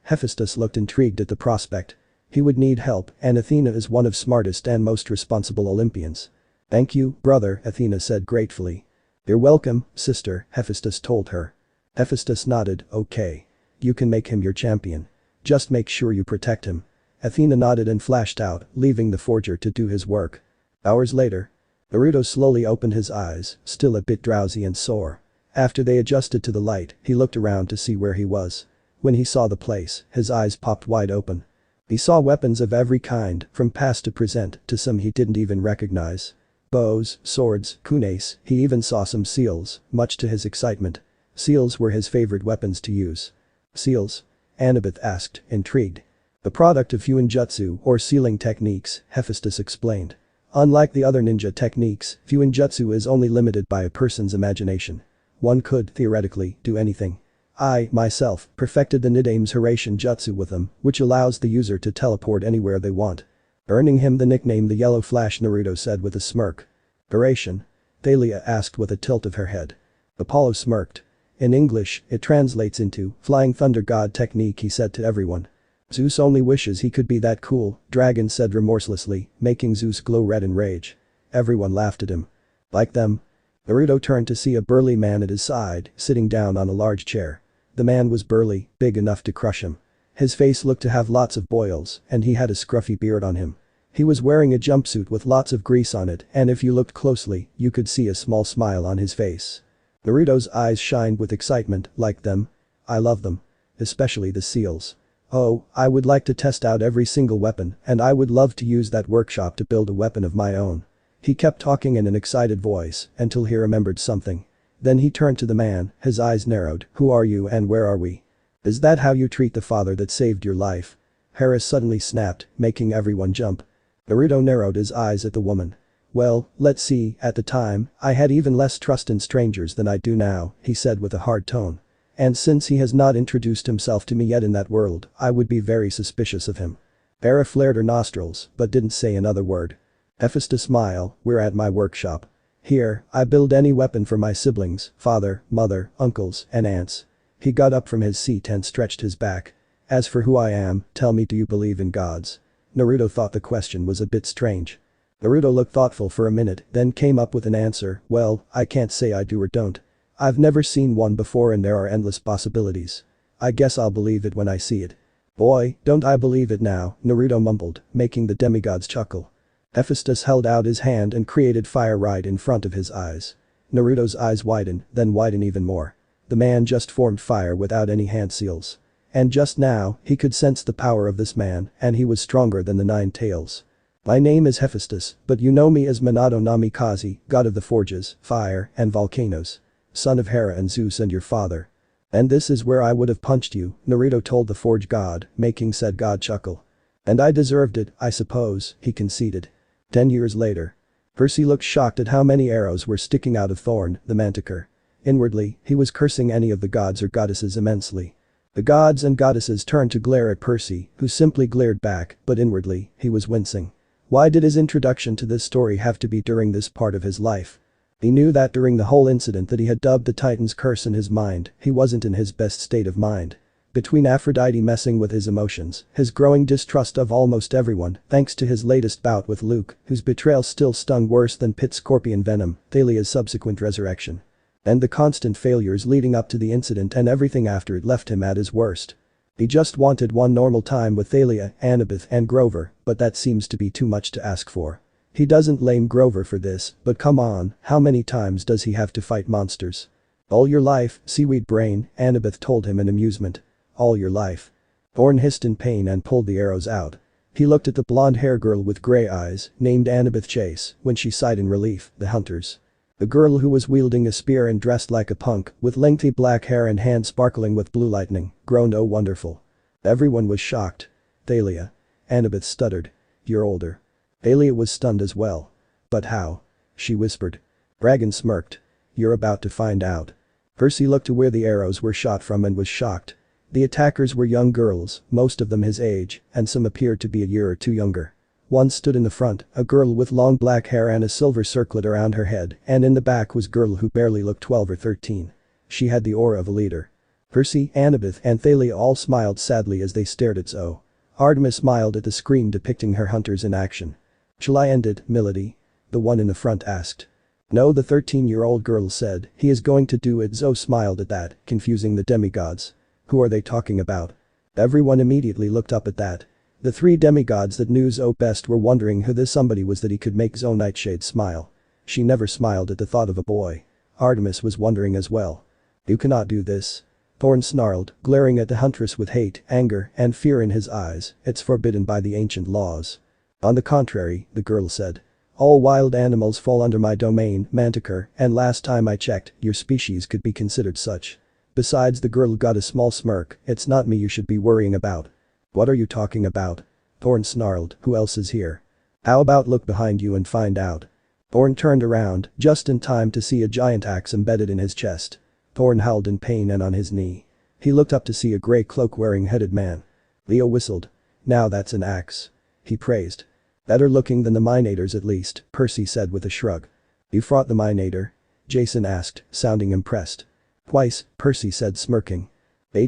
[SPEAKER 1] Hephaestus looked intrigued at the prospect. He would need help, and Athena is one of smartest and most responsible Olympians. Thank you, brother, Athena said gratefully. You're welcome, sister, Hephaestus told her. Hephaestus nodded, okay. You can make him your champion. Just make sure you protect him. Athena nodded and flashed out, leaving the forger to do his work. Hours later. Naruto slowly opened his eyes, still a bit drowsy and sore. After they adjusted to the light, he looked around to see where he was. When he saw the place, his eyes popped wide open. He saw weapons of every kind, from past to present, to some he didn't even recognize. Bows, swords, kunes, he even saw some seals, much to his excitement. Seals were his favorite weapons to use. Seals? Annabeth asked, intrigued. The product of Fuinjutsu or sealing techniques, Hephaestus explained. Unlike the other ninja techniques, Fuinjutsu is only limited by a person's imagination. One could, theoretically, do anything. I, myself, perfected the Nidame's Harem Jutsu with them, which allows the user to teleport anywhere they want. Earning him the nickname the Yellow Flash, Naruto said with a smirk. Harem? Thalia asked with a tilt of her head. Apollo smirked. In English, it translates into Flying Thunder God Technique, he said to everyone. Zeus only wishes he could be that cool, Dragon said remorselessly, making Zeus glow red in rage. Everyone laughed at him. Like them? Naruto turned to see a burly man at his side, sitting down on a large chair. The man was burly, big enough to crush him. His face looked to have lots of boils, and he had a scruffy beard on him. He was wearing a jumpsuit with lots of grease on it, and if you looked closely, you could see a small smile on his face. Naruto's eyes shined with excitement, like them. I love them. Especially the seals. Oh, I would like to test out every single weapon, and I would love to use that workshop to build a weapon of my own. He kept talking in an excited voice, until he remembered something. Then he turned to the man, his eyes narrowed. Who are you and where are we? Is that how you treat the father that saved your life? Harris suddenly snapped, making everyone jump. Naruto narrowed his eyes at the woman. Well, let's see, at the time, I had even less trust in strangers than I do now, he said with a hard tone. And since he has not introduced himself to me yet in that world, I would be very suspicious of him. Hera flared her nostrils, but didn't say another word. Hephaestus smiled, we're at my workshop. Here, I build any weapon for my siblings, father, mother, uncles, and aunts. He got up from his seat and stretched his back. As for who I am, tell me, do you believe in gods? Naruto thought the question was a bit strange. Naruto looked thoughtful for a minute, then came up with an answer. Well, I can't say I do or don't. I've never seen one before and there are endless possibilities. I guess I'll believe it when I see it. Boy, don't I believe it now, Naruto mumbled, making the demigods chuckle. Hephaestus held out his hand and created fire right in front of his eyes. Naruto's eyes widened, then widened even more. The man just formed fire without any hand seals. And just now, he could sense the power of this man, and he was stronger than the 9 tails. My name is Hephaestus, but you know me as Minato Namikaze, god of the forges, fire, and volcanoes. Son of Hera and Zeus and your father. And this is where I would have punched you, Naruto told the forge god, making said god chuckle. And I deserved it, I suppose, he conceded. 10 years later. Percy looked shocked at how many arrows were sticking out of Thorn, the manticore. Inwardly, he was cursing any of the gods or goddesses immensely. The gods and goddesses turned to glare at Percy, who simply glared back, but inwardly, he was wincing. Why did his introduction to this story have to be during this part of his life? He knew that during the whole incident that he had dubbed the Titan's curse in his mind, he wasn't in his best state of mind. Between Aphrodite messing with his emotions, his growing distrust of almost everyone, thanks to his latest bout with Luke, whose betrayal still stung worse than Pit's scorpion venom, Thalia's subsequent resurrection. And the constant failures leading up to the incident and everything after it left him at his worst. He just wanted one normal time with Thalia, Annabeth and Grover, but that seems to be too much to ask for. He doesn't blame Grover for this, but come on, how many times does he have to fight monsters? All your life, seaweed brain, Annabeth told him in amusement. All your life. Thorn hissed in pain and pulled the arrows out. He looked at the blonde-hair girl with grey eyes, named Annabeth Chase, when she sighed in relief, the hunters. The girl who was wielding a spear and dressed like a punk, with lengthy black hair and hands sparkling with blue lightning, groaned, oh wonderful. Everyone was shocked. Thalia. Annabeth stuttered. You're older. Thalia was stunned as well. But how? She whispered. Dragon smirked. You're about to find out. Percy looked to where the arrows were shot from and was shocked. The attackers were young girls, most of them his age, and some appeared to be a year or two younger. One stood in the front, a girl with long black hair and a silver circlet around her head, and in the back was a girl who barely looked 12 or 13. She had the aura of a leader. Percy, Annabeth and Thalia all smiled sadly as they stared at Zoe. Artemis smiled at the screen depicting her hunters in action. "Shall I end it, Milady?" the one in the front asked. "No," the 13-year-old girl said, "he is going to do it." Zoe smiled at that, confusing the demigods. Who are they talking about? Everyone immediately looked up at that. The 3 demigods that knew Zoe best were wondering who this somebody was that he could make Zoe Nightshade smile. She never smiled at the thought of a boy. Artemis was wondering as well. "You cannot do this." Thorn snarled, glaring at the huntress with hate, anger, and fear in his eyes. "It's forbidden by the ancient laws." "On the contrary," the girl said. "All wild animals fall under my domain, Manticore, and last time I checked, your species could be considered such." Besides, the girl got a small smirk. "It's not me you should be worrying about." "What are you talking about?" Thorn snarled. "Who else is here?" "How about look behind you and find out?" Thorn turned around, just in time to see a giant axe embedded in his chest. Thorn howled in pain and on his knee. He looked up to see a grey cloak-wearing headed man. Leo whistled. "Now that's an axe," he praised. "Better looking than the Minators at least," Percy said with a shrug. "You fought the Minator?" Jason asked, sounding impressed. "Twice," Percy said smirking.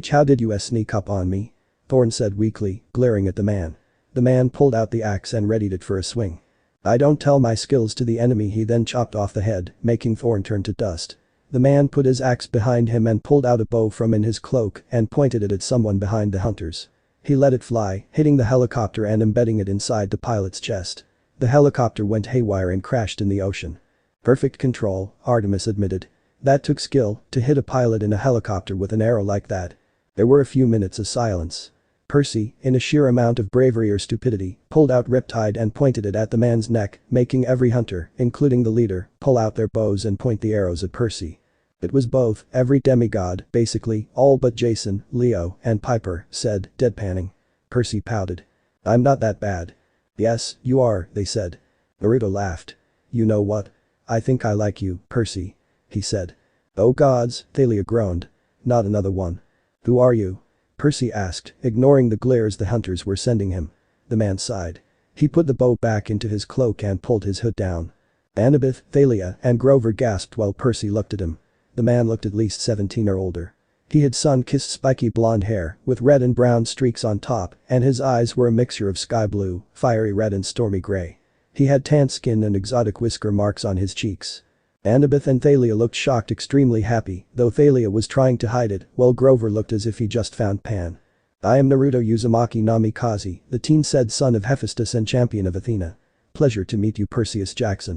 [SPEAKER 1] "How did you sneak up on me?" Thorn said weakly, glaring at the man. The man pulled out the axe and readied it for a swing. "I don't tell my skills to the enemy." He then chopped off the head, making Thorn turn to dust. The man put his axe behind him and pulled out a bow from in his cloak and pointed it at someone behind the hunters. He let it fly, hitting the helicopter and embedding it inside the pilot's chest. The helicopter went haywire and crashed in the ocean. "Perfect control," Artemis admitted. "That took skill, to hit a pilot in a helicopter with an arrow like that." There were a few minutes of silence. Percy, in a sheer amount of bravery or stupidity, pulled out Riptide and pointed it at the man's neck, making every hunter, including the leader, pull out their bows and point the arrows at Percy. It was both, every demigod, basically, all but Jason, Leo, and Piper, said, deadpanning. Percy pouted. "I'm not that bad." "Yes, you are," they said. Naruto laughed. "You know what? I think I like you, Percy," he said. "Oh gods," Thalia groaned. "Not another one." "Who are you?" Percy asked, ignoring the glares the hunters were sending him. The man sighed. He put the bow back into his cloak and pulled his hood down. Annabeth, Thalia, and Grover gasped while Percy looked at him. The man looked at least 17 or older. He had sun-kissed spiky blonde hair with red and brown streaks on top, and his eyes were a mixture of sky blue, fiery red and stormy gray. He had tan skin and exotic whisker marks on his cheeks. Annabeth and Thalia looked shocked, extremely happy, though Thalia was trying to hide it, while Grover looked as if he just found Pan. "I am Naruto Uzumaki Namikaze," the teen said, son of Hephaestus and champion of Athena. "Pleasure to meet you, Percyjacks."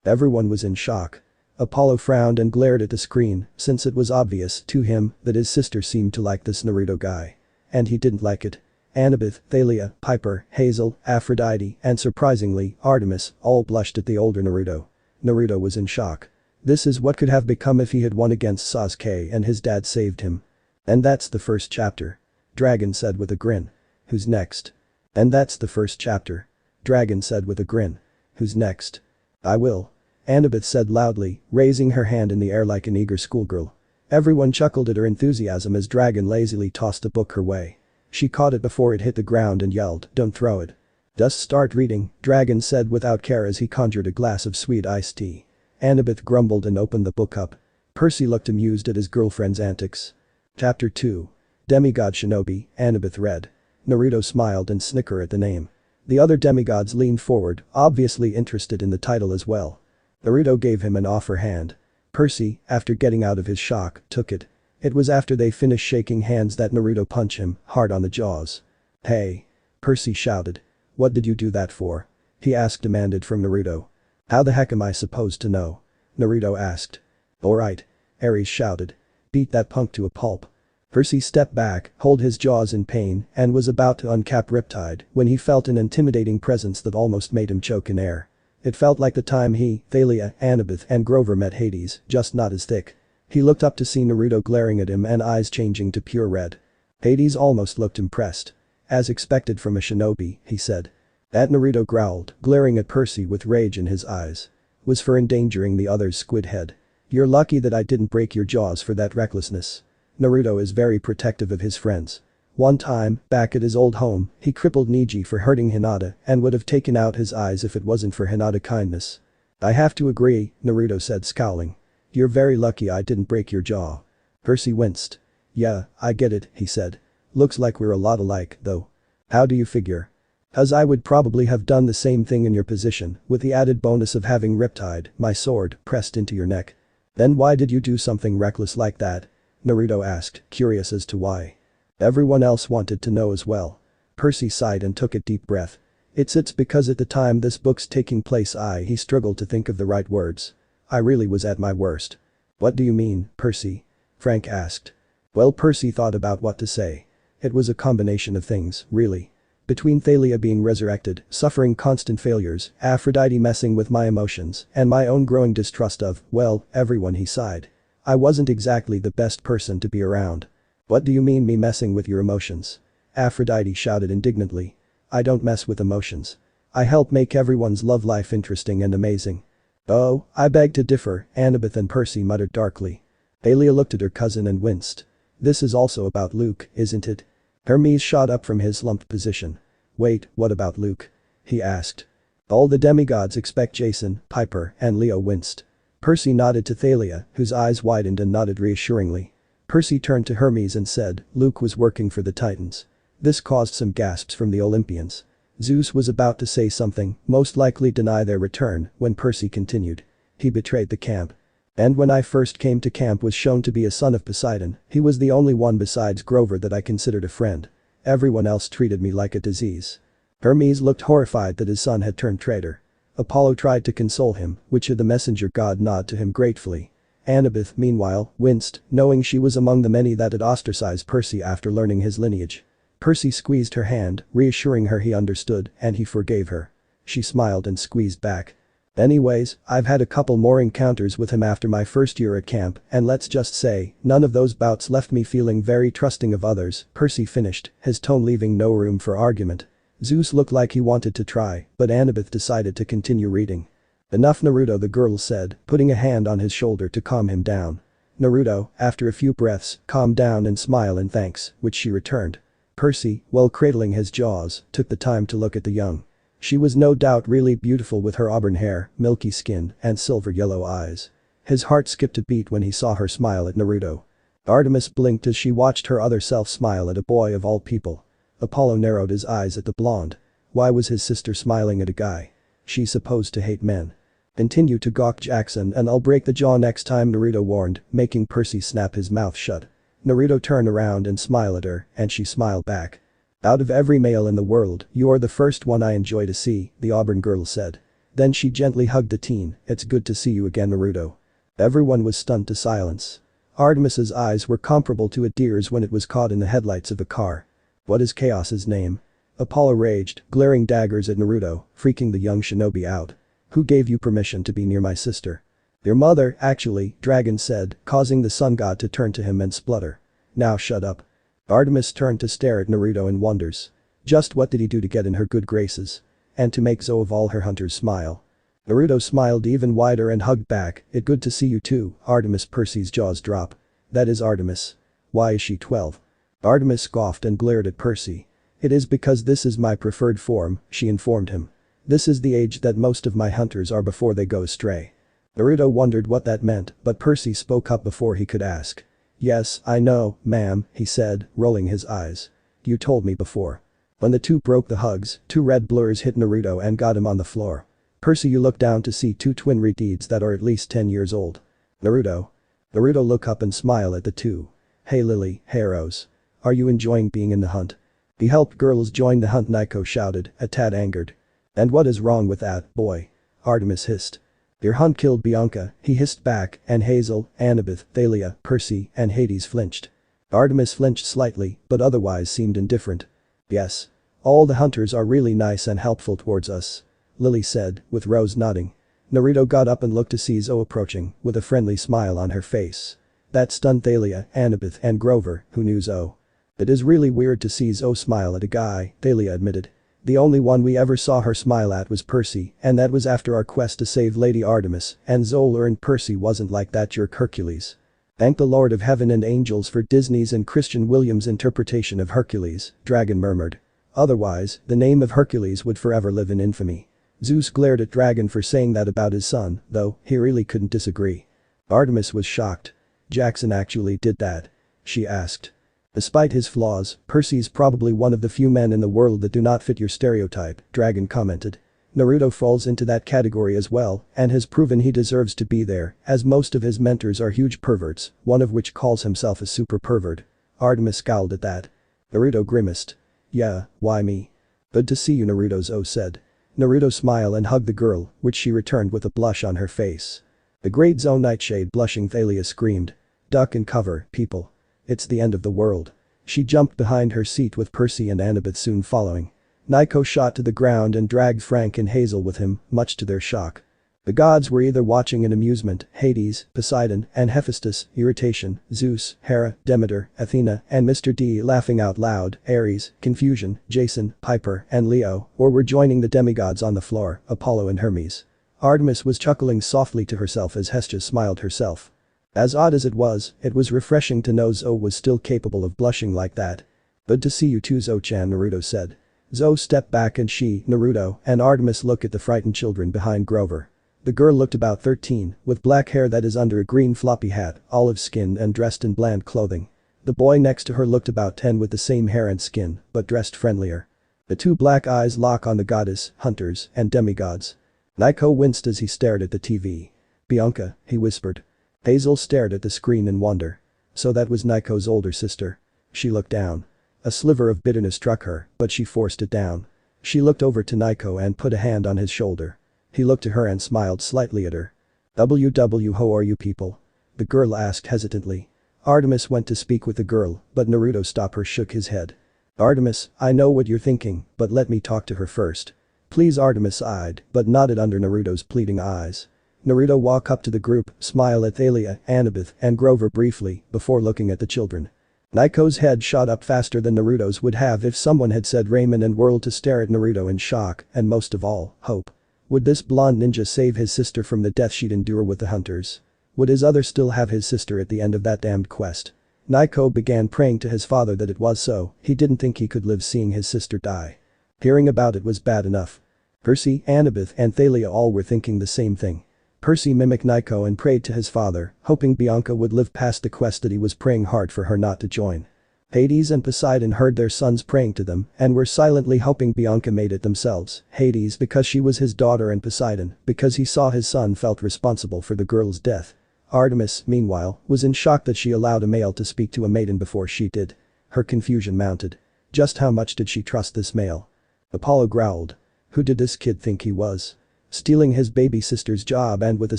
[SPEAKER 1] Everyone was in shock. Apollo frowned and glared at the screen, since it was obvious to him that his sister seemed to like this Naruto guy. And he didn't like it. Annabeth, Thalia, Piper, Hazel, Aphrodite, and surprisingly, Artemis, all blushed at the older Naruto. Naruto was in shock. This is what could have become if he had won against Sasuke and his dad saved him. "And that's the first chapter," Dragon said with a grin. "Who's next?" "And that's the first chapter," Dragon said with a grin. "Who's next?" "I will," Annabeth said loudly, raising her hand in the air like an eager schoolgirl. Everyone chuckled at her enthusiasm as Dragon lazily tossed a book her way. She caught it before it hit the ground and yelled, "Don't throw it." "Just start reading," Dragon said without care as he conjured a glass of sweet iced tea. Annabeth grumbled and opened the book up. Percy looked amused at his girlfriend's antics. Chapter 2. Demigod Shinobi, Annabeth read. Naruto smiled and snickered at the name. The other demigods leaned forward, obviously interested in the title as well. Naruto gave him an offer hand. Percy, after getting out of his shock, took it. It was after they finished shaking hands that Naruto punched him hard on the jaws. "Hey!" Percy shouted. "What did you do that for?" he asked, demanded from Naruto. "How the heck am I supposed to know?" Naruto asked. "Alright," Ares shouted. "Beat that punk to a pulp." Percy stepped back, held his jaws in pain, and was about to uncap Riptide when he felt an intimidating presence that almost made him choke in air. It felt like the time he, Thalia, Annabeth, and Grover met Hades, just not as thick. He looked up to see Naruto glaring at him and eyes changing to pure red. Hades almost looked impressed. "As expected from a shinobi," he said. That Naruto growled, glaring at Percy with rage in his eyes. "Was for endangering the other's squid head. You're lucky that I didn't break your jaws for that recklessness." Naruto is very protective of his friends. One time, back at his old home, he crippled Neji for hurting Hinata and would have taken out his eyes if it wasn't for Hinata kindness. "I have to agree," Naruto said, scowling. "You're very lucky I didn't break your jaw." Percy winced. Yeah, I get it, he said. Looks like we're a lot alike, though. How do you figure? As I would probably have done the same thing in your position, with the added bonus of having Riptide, my sword, pressed into your neck. Then why did you do something reckless like that? Naruto asked, curious as to why. Everyone else wanted to know as well. Percy sighed and took a deep breath. It's because at the time this book's taking place he struggled to think of the right words. I really was at my worst. What do you mean, Percy? Frank asked. Well, Percy thought about what to say. It was a combination of things, really. Between Thalia being resurrected, suffering constant failures, Aphrodite messing with my emotions, and my own growing distrust of, well, everyone, he sighed. I wasn't exactly the best person to be around. What do you mean me messing with your emotions? Aphrodite shouted indignantly. I don't mess with emotions. I help make everyone's love life interesting and amazing. Oh, I beg to differ, Annabeth and Percy muttered darkly. Thalia looked at her cousin and winced. This is also about Luke, isn't it? Hermes shot up from his slumped position. Wait, what about Luke? He asked. All the demigods expect Jason, Piper, and Leo winced. Percy nodded to Thalia, whose eyes widened and nodded reassuringly. Percy turned to Hermes and said, Luke was working for the Titans. This caused some gasps from the Olympians. Zeus was about to say something, most likely deny their return, when Percy continued. He betrayed the camp. And when I first came to camp was shown to be a son of Poseidon, he was the only one besides Grover that I considered a friend. Everyone else treated me like a disease. Hermes looked horrified that his son had turned traitor. Apollo tried to console him, which the messenger god nodded to him gratefully. Annabeth, meanwhile, winced, knowing she was among the many that had ostracized Percy after learning his lineage. Percy squeezed her hand, reassuring her he understood, and he forgave her. She smiled and squeezed back. Anyways, I've had a couple more encounters with him after my first year at camp, and let's just say, none of those bouts left me feeling very trusting of others, Percy finished, his tone leaving no room for argument. Zeus looked like he wanted to try, but Annabeth decided to continue reading. Enough, Naruto, the girl said, putting a hand on his shoulder to calm him down. Naruto, after a few breaths, calmed down and smiled in thanks, which she returned. Percy, while cradling his jaws, took the time to look at the young. She was no doubt really beautiful with her auburn hair, milky skin, and silver yellow eyes. His heart skipped a beat when he saw her smile at Naruto. Artemis blinked as she watched her other self smile at a boy of all people. Apollo narrowed his eyes at the blonde. Why was his sister smiling at a guy? She's supposed to hate men. Continue to gawk, Jackson, and I'll break the jaw next time, Naruto warned, making Percy snap his mouth shut. Naruto turned around and smiled at her, and she smiled back. Out of every male in the world, you're the first one I enjoy to see, the auburn girl said. Then she gently hugged the teen. It's good to see you again, Naruto. Everyone was stunned to silence. Artemis's eyes were comparable to a deer's when it was caught in the headlights of a car. What is Chaos's name? Apollo raged, glaring daggers at Naruto, freaking the young shinobi out. Who gave you permission to be near my sister? Your mother, actually, Dragon said, causing the sun god to turn to him and splutter. Now shut up. Artemis turned to stare at Naruto in wonders. Just what did he do to get in her good graces? And to make so of all her hunters smile? Naruto smiled even wider and hugged back. It's good to see you too, Artemis. Percy's jaws drop. That is Artemis. Why is she 12? Artemis scoffed and glared at Percy. It is because this is my preferred form, she informed him. This is the age that most of my hunters are before they go astray. Naruto wondered what that meant, but Percy spoke up before he could ask. Yes, I know, ma'am, he said, rolling his eyes. You told me before. When the two broke the hugs, two red blurs hit Naruto and got him on the floor. Percy, you look down to see two twin redeeds that are at least 10 years old. Naruto. Naruto looked up and smiled at the two. Hey Lily, hey Rose. Are you enjoying being in the hunt? He helped girls join the hunt, Naiko shouted, a tad angered. And what is wrong with that, boy? Artemis hissed. Your hunt killed Bianca, he hissed back, and Hazel, Annabeth, Thalia, Percy, and Hades flinched. Artemis flinched slightly, but otherwise seemed indifferent. Yes. All the hunters are really nice and helpful towards us. Lily said, with Rose nodding. Naruto got up and looked to see Zoe approaching, with a friendly smile on her face. That stunned Thalia, Annabeth, and Grover, who knew Zoe. It is really weird to see Zoe smile at a guy, Thalia admitted. The only one we ever saw her smile at was Percy, and that was after our quest to save Lady Artemis, and Zoe learned Percy wasn't like that jerk Hercules. Thank the Lord of Heaven and angels for Disney's and Christian Williams' interpretation of Hercules, Dragon murmured. Otherwise, the name of Hercules would forever live in infamy. Zeus glared at Dragon for saying that about his son, though he really couldn't disagree. Artemis was shocked. Jackson actually did that?" she asked. "Despite his flaws, Percy's probably one of the few men in the world that do not fit your stereotype," Dragon commented. "Naruto falls into that category as well and has proven he deserves to be there, as most of his mentors are huge perverts, one of which calls himself a super pervert." Artemis scowled at that. Naruto grimaced. "Yeah, why me?" "Good to see you," Naruto said. Naruto smiled and hugged the girl, which she returned with a blush on her face. "The Great Zone Nightshade," blushing Thalia screamed. "Duck and cover, people. It's the end of the world." She jumped behind her seat with Percy and Annabeth soon following. Nico shot to the ground and dragged Frank and Hazel with him, much to their shock. The gods were either watching in amusement: Hades, Poseidon, and Hephaestus, irritation, Zeus, Hera, Demeter, Athena, and Mr. D laughing out loud, Ares, confusion, Jason, Piper, and Leo, or were joining the demigods on the floor, Apollo and Hermes. Artemis was chuckling softly to herself as Hestia smiled herself. As odd as it was refreshing to know Zoe was still capable of blushing like that. "Good to see you too, Zoe-chan," Naruto said. Zoe stepped back and she, Naruto, and Artemis looked at the frightened children behind Grover. The girl looked about 13, with black hair that is under a green floppy hat, olive skin and dressed in bland clothing. The boy next to her looked about 10 with the same hair and skin, but dressed friendlier. The two black eyes lock on the goddess, hunters, and demigods. Nico winced as he stared at the TV. "Bianca," he whispered. Hazel stared at the screen in wonder. So that was Nico's older sister. She looked down. A sliver of bitterness struck her, but she forced it down. She looked over to Nico and put a hand on his shoulder. He looked at her and smiled slightly at her. How are you people?" the girl asked hesitantly. Artemis went to speak with the girl, but Naruto stopped her, shook his head. "Artemis, I know what you're thinking, but let me talk to her first." "Please," Artemis sighed, but nodded under Naruto's pleading eyes. Naruto walked up to the group, smiled at Thalia, Annabeth, and Grover briefly, before looking at the children. Nico's head shot up faster than Naruto's would have if someone had said Raymond and whirled to stare at Naruto in shock, and most of all, hope. Would this blonde ninja save his sister from the death she'd endure with the hunters? Would his other still have his sister at the end of that damned quest? Nico began praying to his father that it was so, he didn't think he could live seeing his sister die. Hearing about it was bad enough. Percy, Annabeth, and Thalia all were thinking the same thing. Percy mimicked Nico and prayed to his father, hoping Bianca would live past the quest that he was praying hard for her not to join. Hades and Poseidon heard their sons praying to them and were silently hoping Bianca made it themselves. Hades because she was his daughter and Poseidon because he saw his son felt responsible for the girl's death. Artemis, meanwhile, was in shock that she allowed a male to speak to a maiden before she did. Her confusion mounted. Just how much did she trust this male? Apollo growled. Who did this kid think he was? Stealing his baby sister's job, and with a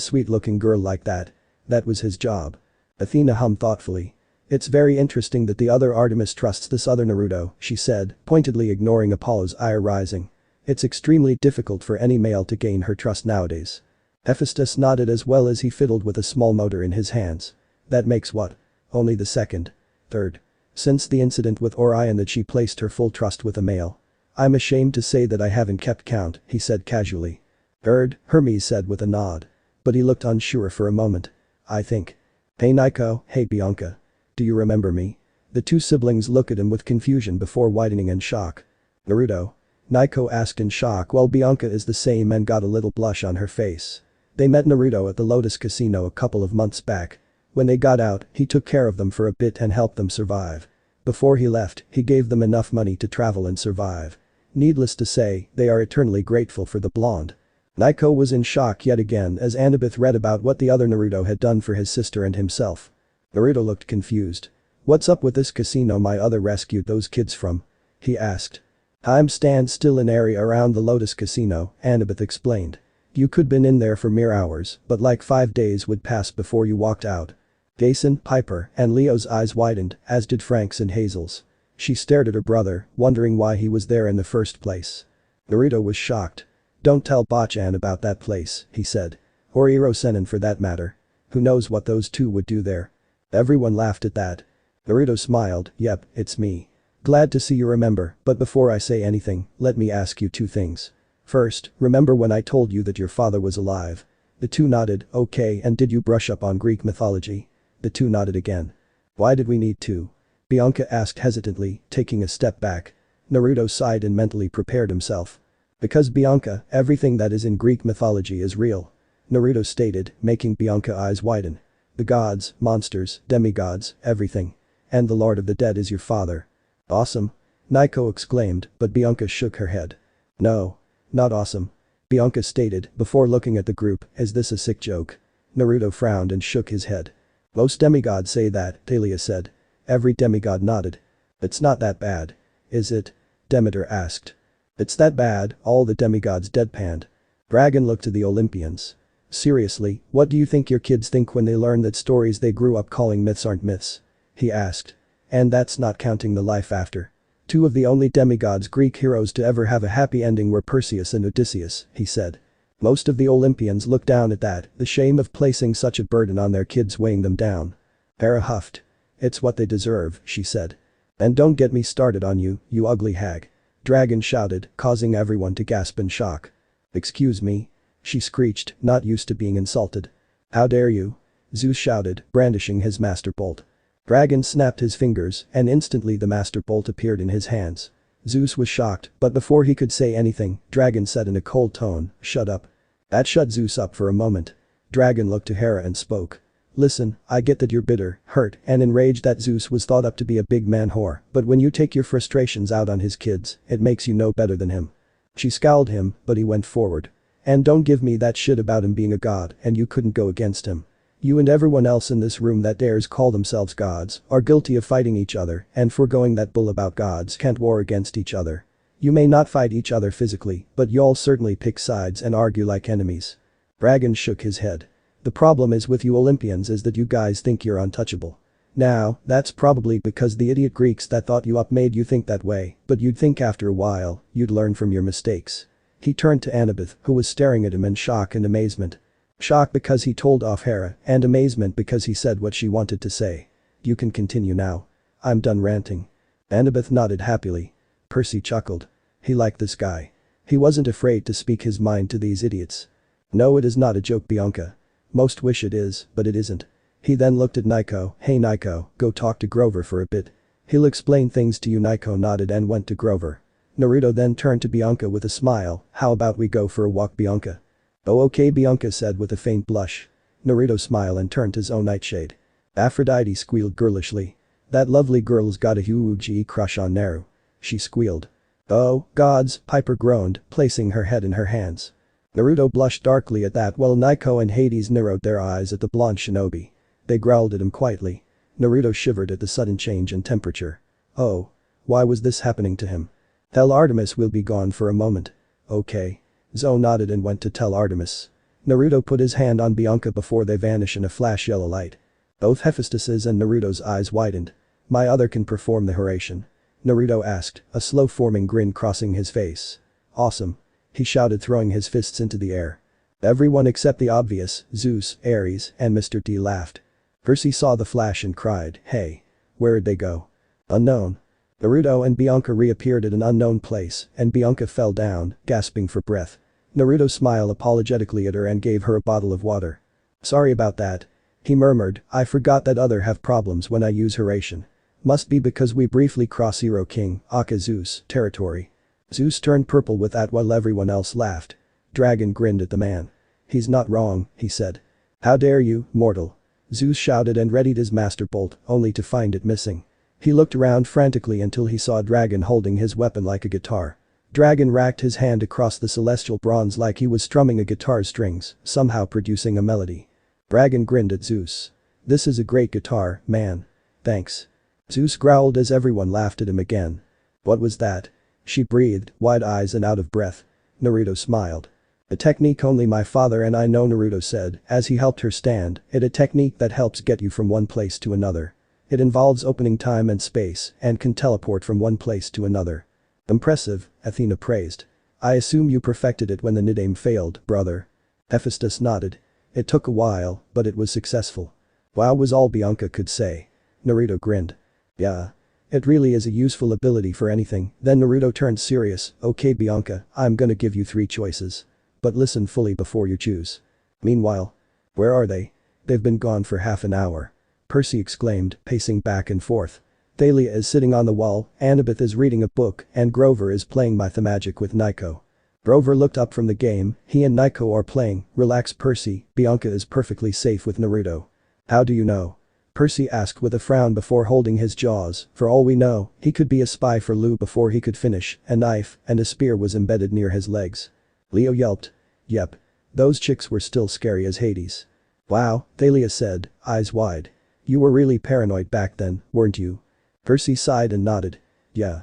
[SPEAKER 1] sweet-looking girl like that. That was his job. Athena hummed thoughtfully. "It's very interesting that the other Artemis trusts this other Naruto," she said, pointedly ignoring Apollo's ire rising. "It's extremely difficult for any male to gain her trust nowadays." Hephaestus nodded as well as he fiddled with a small motor in his hands. "That makes what? Only the second? Third? Since the incident with Orion that she placed her full trust with a male. I'm ashamed to say that I haven't kept count," he said casually. Hermes said with a nod. But he looked unsure for a moment. "I think. Hey Nico, hey Bianca. Do you remember me?" The two siblings looked at him with confusion before widening in shock. "Naruto?" Nico asked in shock while Bianca is the same and got a little blush on her face. They met Naruto at the Lotus Casino a couple of months back. When they got out, he took care of them for a bit and helped them survive. Before he left, he gave them enough money to travel and survive. Needless to say, they are eternally grateful for the blonde. Nico was in shock yet again as Annabeth read about what the other Naruto had done for his sister and himself. Naruto looked confused. "What's up with this casino my other rescued those kids from?" he asked. "Time stands still in area around the Lotus Casino," Annabeth explained. "You could been in there for mere hours, but like 5 days would pass before you walked out." Jason, Piper, and Leo's eyes widened, as did Frank's and Hazel's. She stared at her brother, wondering why he was there in the first place. Naruto was shocked. "Don't tell Bachan about that place," he said. "Or Iro-Senin for that matter. Who knows what those two would do there?" Everyone laughed at that. Naruto smiled. "Yep, it's me. Glad to see you remember, but before I say anything, let me ask you 2 things. First, remember when I told you that your father was alive?" The two nodded. "Okay, and did you brush up on Greek mythology?" The two nodded again. "Why did we need to?" Bianca asked hesitantly, taking a step back. Naruto sighed and mentally prepared himself. "Because Bianca, everything that is in Greek mythology is real," Naruto stated, making Bianca's eyes widen. The gods, monsters, demigods, everything. And the Lord of the Dead is your father. Awesome. Naiko exclaimed, but Bianca shook her head. No. Not awesome. Bianca stated, before looking at the group, is this a sick joke? Naruto frowned and shook his head. Most demigods say that, Thalia said. Every demigod nodded. It's not that bad. Is it? Demeter asked. It's that bad, all the demigods deadpanned. Dragon looked to the Olympians. Seriously, what do you think your kids think when they learn that stories they grew up calling myths aren't myths? He asked. And that's not counting the life after. Two of the only demigods Greek heroes to ever have a happy ending were Perseus and Odysseus, he said. Most of the Olympians looked down at that, the shame of placing such a burden on their kids weighing them down. Hera huffed. It's what they deserve, she said. And don't get me started on you, you ugly hag. Dragon shouted, causing everyone to gasp in shock. Excuse me? She screeched, not used to being insulted. How dare you? Zeus shouted, brandishing his master bolt. Dragon snapped his fingers, and instantly the master bolt appeared in his hands. Zeus was shocked, but before he could say anything, Dragon said in a cold tone, shut up. That shut Zeus up for a moment. Dragon looked to Hera and spoke. Listen, I get that you're bitter, hurt, and enraged that Zeus was thought up to be a big man whore, but when you take your frustrations out on his kids, it makes you no better than him. She scowled him, but he went forward. And don't give me that shit about him being a god and you couldn't go against him. You and everyone else in this room that dares call themselves gods are guilty of fighting each other and foregoing that bull about gods can't war against each other. You may not fight each other physically, but y'all certainly pick sides and argue like enemies. Dragon shook his head. The problem is with you Olympians is that you guys think you're untouchable. Now, that's probably because the idiot Greeks that thought you up made you think that way, but you'd think after a while, you'd learn from your mistakes. He turned to Annabeth, who was staring at him in shock and amazement. Shock because he told off Hera, and amazement because he said what she wanted to say. You can continue now. I'm done ranting. Annabeth nodded happily. Percy chuckled. He liked this guy. He wasn't afraid to speak his mind to these idiots. No, it is not a joke, Bianca. Most wish it is, but it isn't. He then looked at Naiko. Hey Naiko, go talk to Grover for a bit. He'll explain things to you. Naiko nodded and went to Grover. Naruto then turned to Bianca with a smile. How about we go for a walk, Bianca? Oh okay, Bianca said with a faint blush. Naruto smiled and turned to Zoe Nightshade. Aphrodite squealed girlishly. That lovely girl's got a huge crush on Naru. She squealed. Oh, gods, Piper groaned, placing her head in her hands. Naruto blushed darkly at that while Naiko and Hades narrowed their eyes at the blonde shinobi. They growled at him quietly. Naruto shivered at the sudden change in temperature. Oh. Why was this happening to him? Tell Artemis we'll be gone for a moment. Okay. Zoe nodded and went to tell Artemis. Naruto put his hand on Bianca before they vanished in a flash yellow light. Both Hephaestus's and Naruto's eyes widened. My other can perform the Horatian? Naruto asked, a slow-forming grin crossing his face. Awesome. He shouted, throwing his fists into the air. Everyone except the obvious, Zeus, Ares, and Mr. D laughed. Percy saw the flash and cried, hey. Where'd they go? Unknown. Naruto and Bianca reappeared at an unknown place, and Bianca fell down, gasping for breath. Naruto smiled apologetically at her and gave her a bottle of water. Sorry about that. He murmured, I forgot that other have problems when I use Horatian. Must be because we briefly cross Zero King, Zeus, territory. Zeus turned purple with that while everyone else laughed. Dragon grinned at the man. He's not wrong, he said. How dare you, mortal. Zeus shouted and readied his master bolt, only to find it missing. He looked around frantically until he saw Dragon holding his weapon like a guitar. Dragon racked his hand across the celestial bronze like he was strumming a guitar's strings, somehow producing a melody. Dragon grinned at Zeus. This is a great guitar, man. Thanks. Zeus growled as everyone laughed at him again. What was that? She breathed, wide eyes and out of breath. Naruto smiled. A technique only my father and I know, Naruto said, as he helped her stand. It's a technique that helps get you from one place to another. It involves opening time and space and can teleport from one place to another. Impressive, Athena praised. I assume you perfected it when the Nidaime failed, brother. Hephaestus nodded. It took a while, but it was successful. Wow was all Bianca could say. Naruto grinned. Yeah. It really is a useful ability for anything. Then Naruto turned serious. Okay Bianca, I'm gonna give you 3 choices. But listen fully before you choose. Meanwhile. Where are they? They've been gone for half an hour. Percy exclaimed, pacing back and forth. Thalia is sitting on the wall, Annabeth is reading a book, and Grover is playing Mythmagic with Naiko. Grover looked up from the game, he and Naiko are playing, relax Percy, Bianca is perfectly safe with Naruto. How do you know? Percy asked with a frown before holding his jaws. For all we know, he could be a spy for Lou before he could finish. A knife and a spear was embedded near his legs. Leo yelped. Yep. Those chicks were still scary as Hades. Wow, Thalia said, eyes wide. You were really paranoid back then, weren't you? Percy sighed and nodded. Yeah.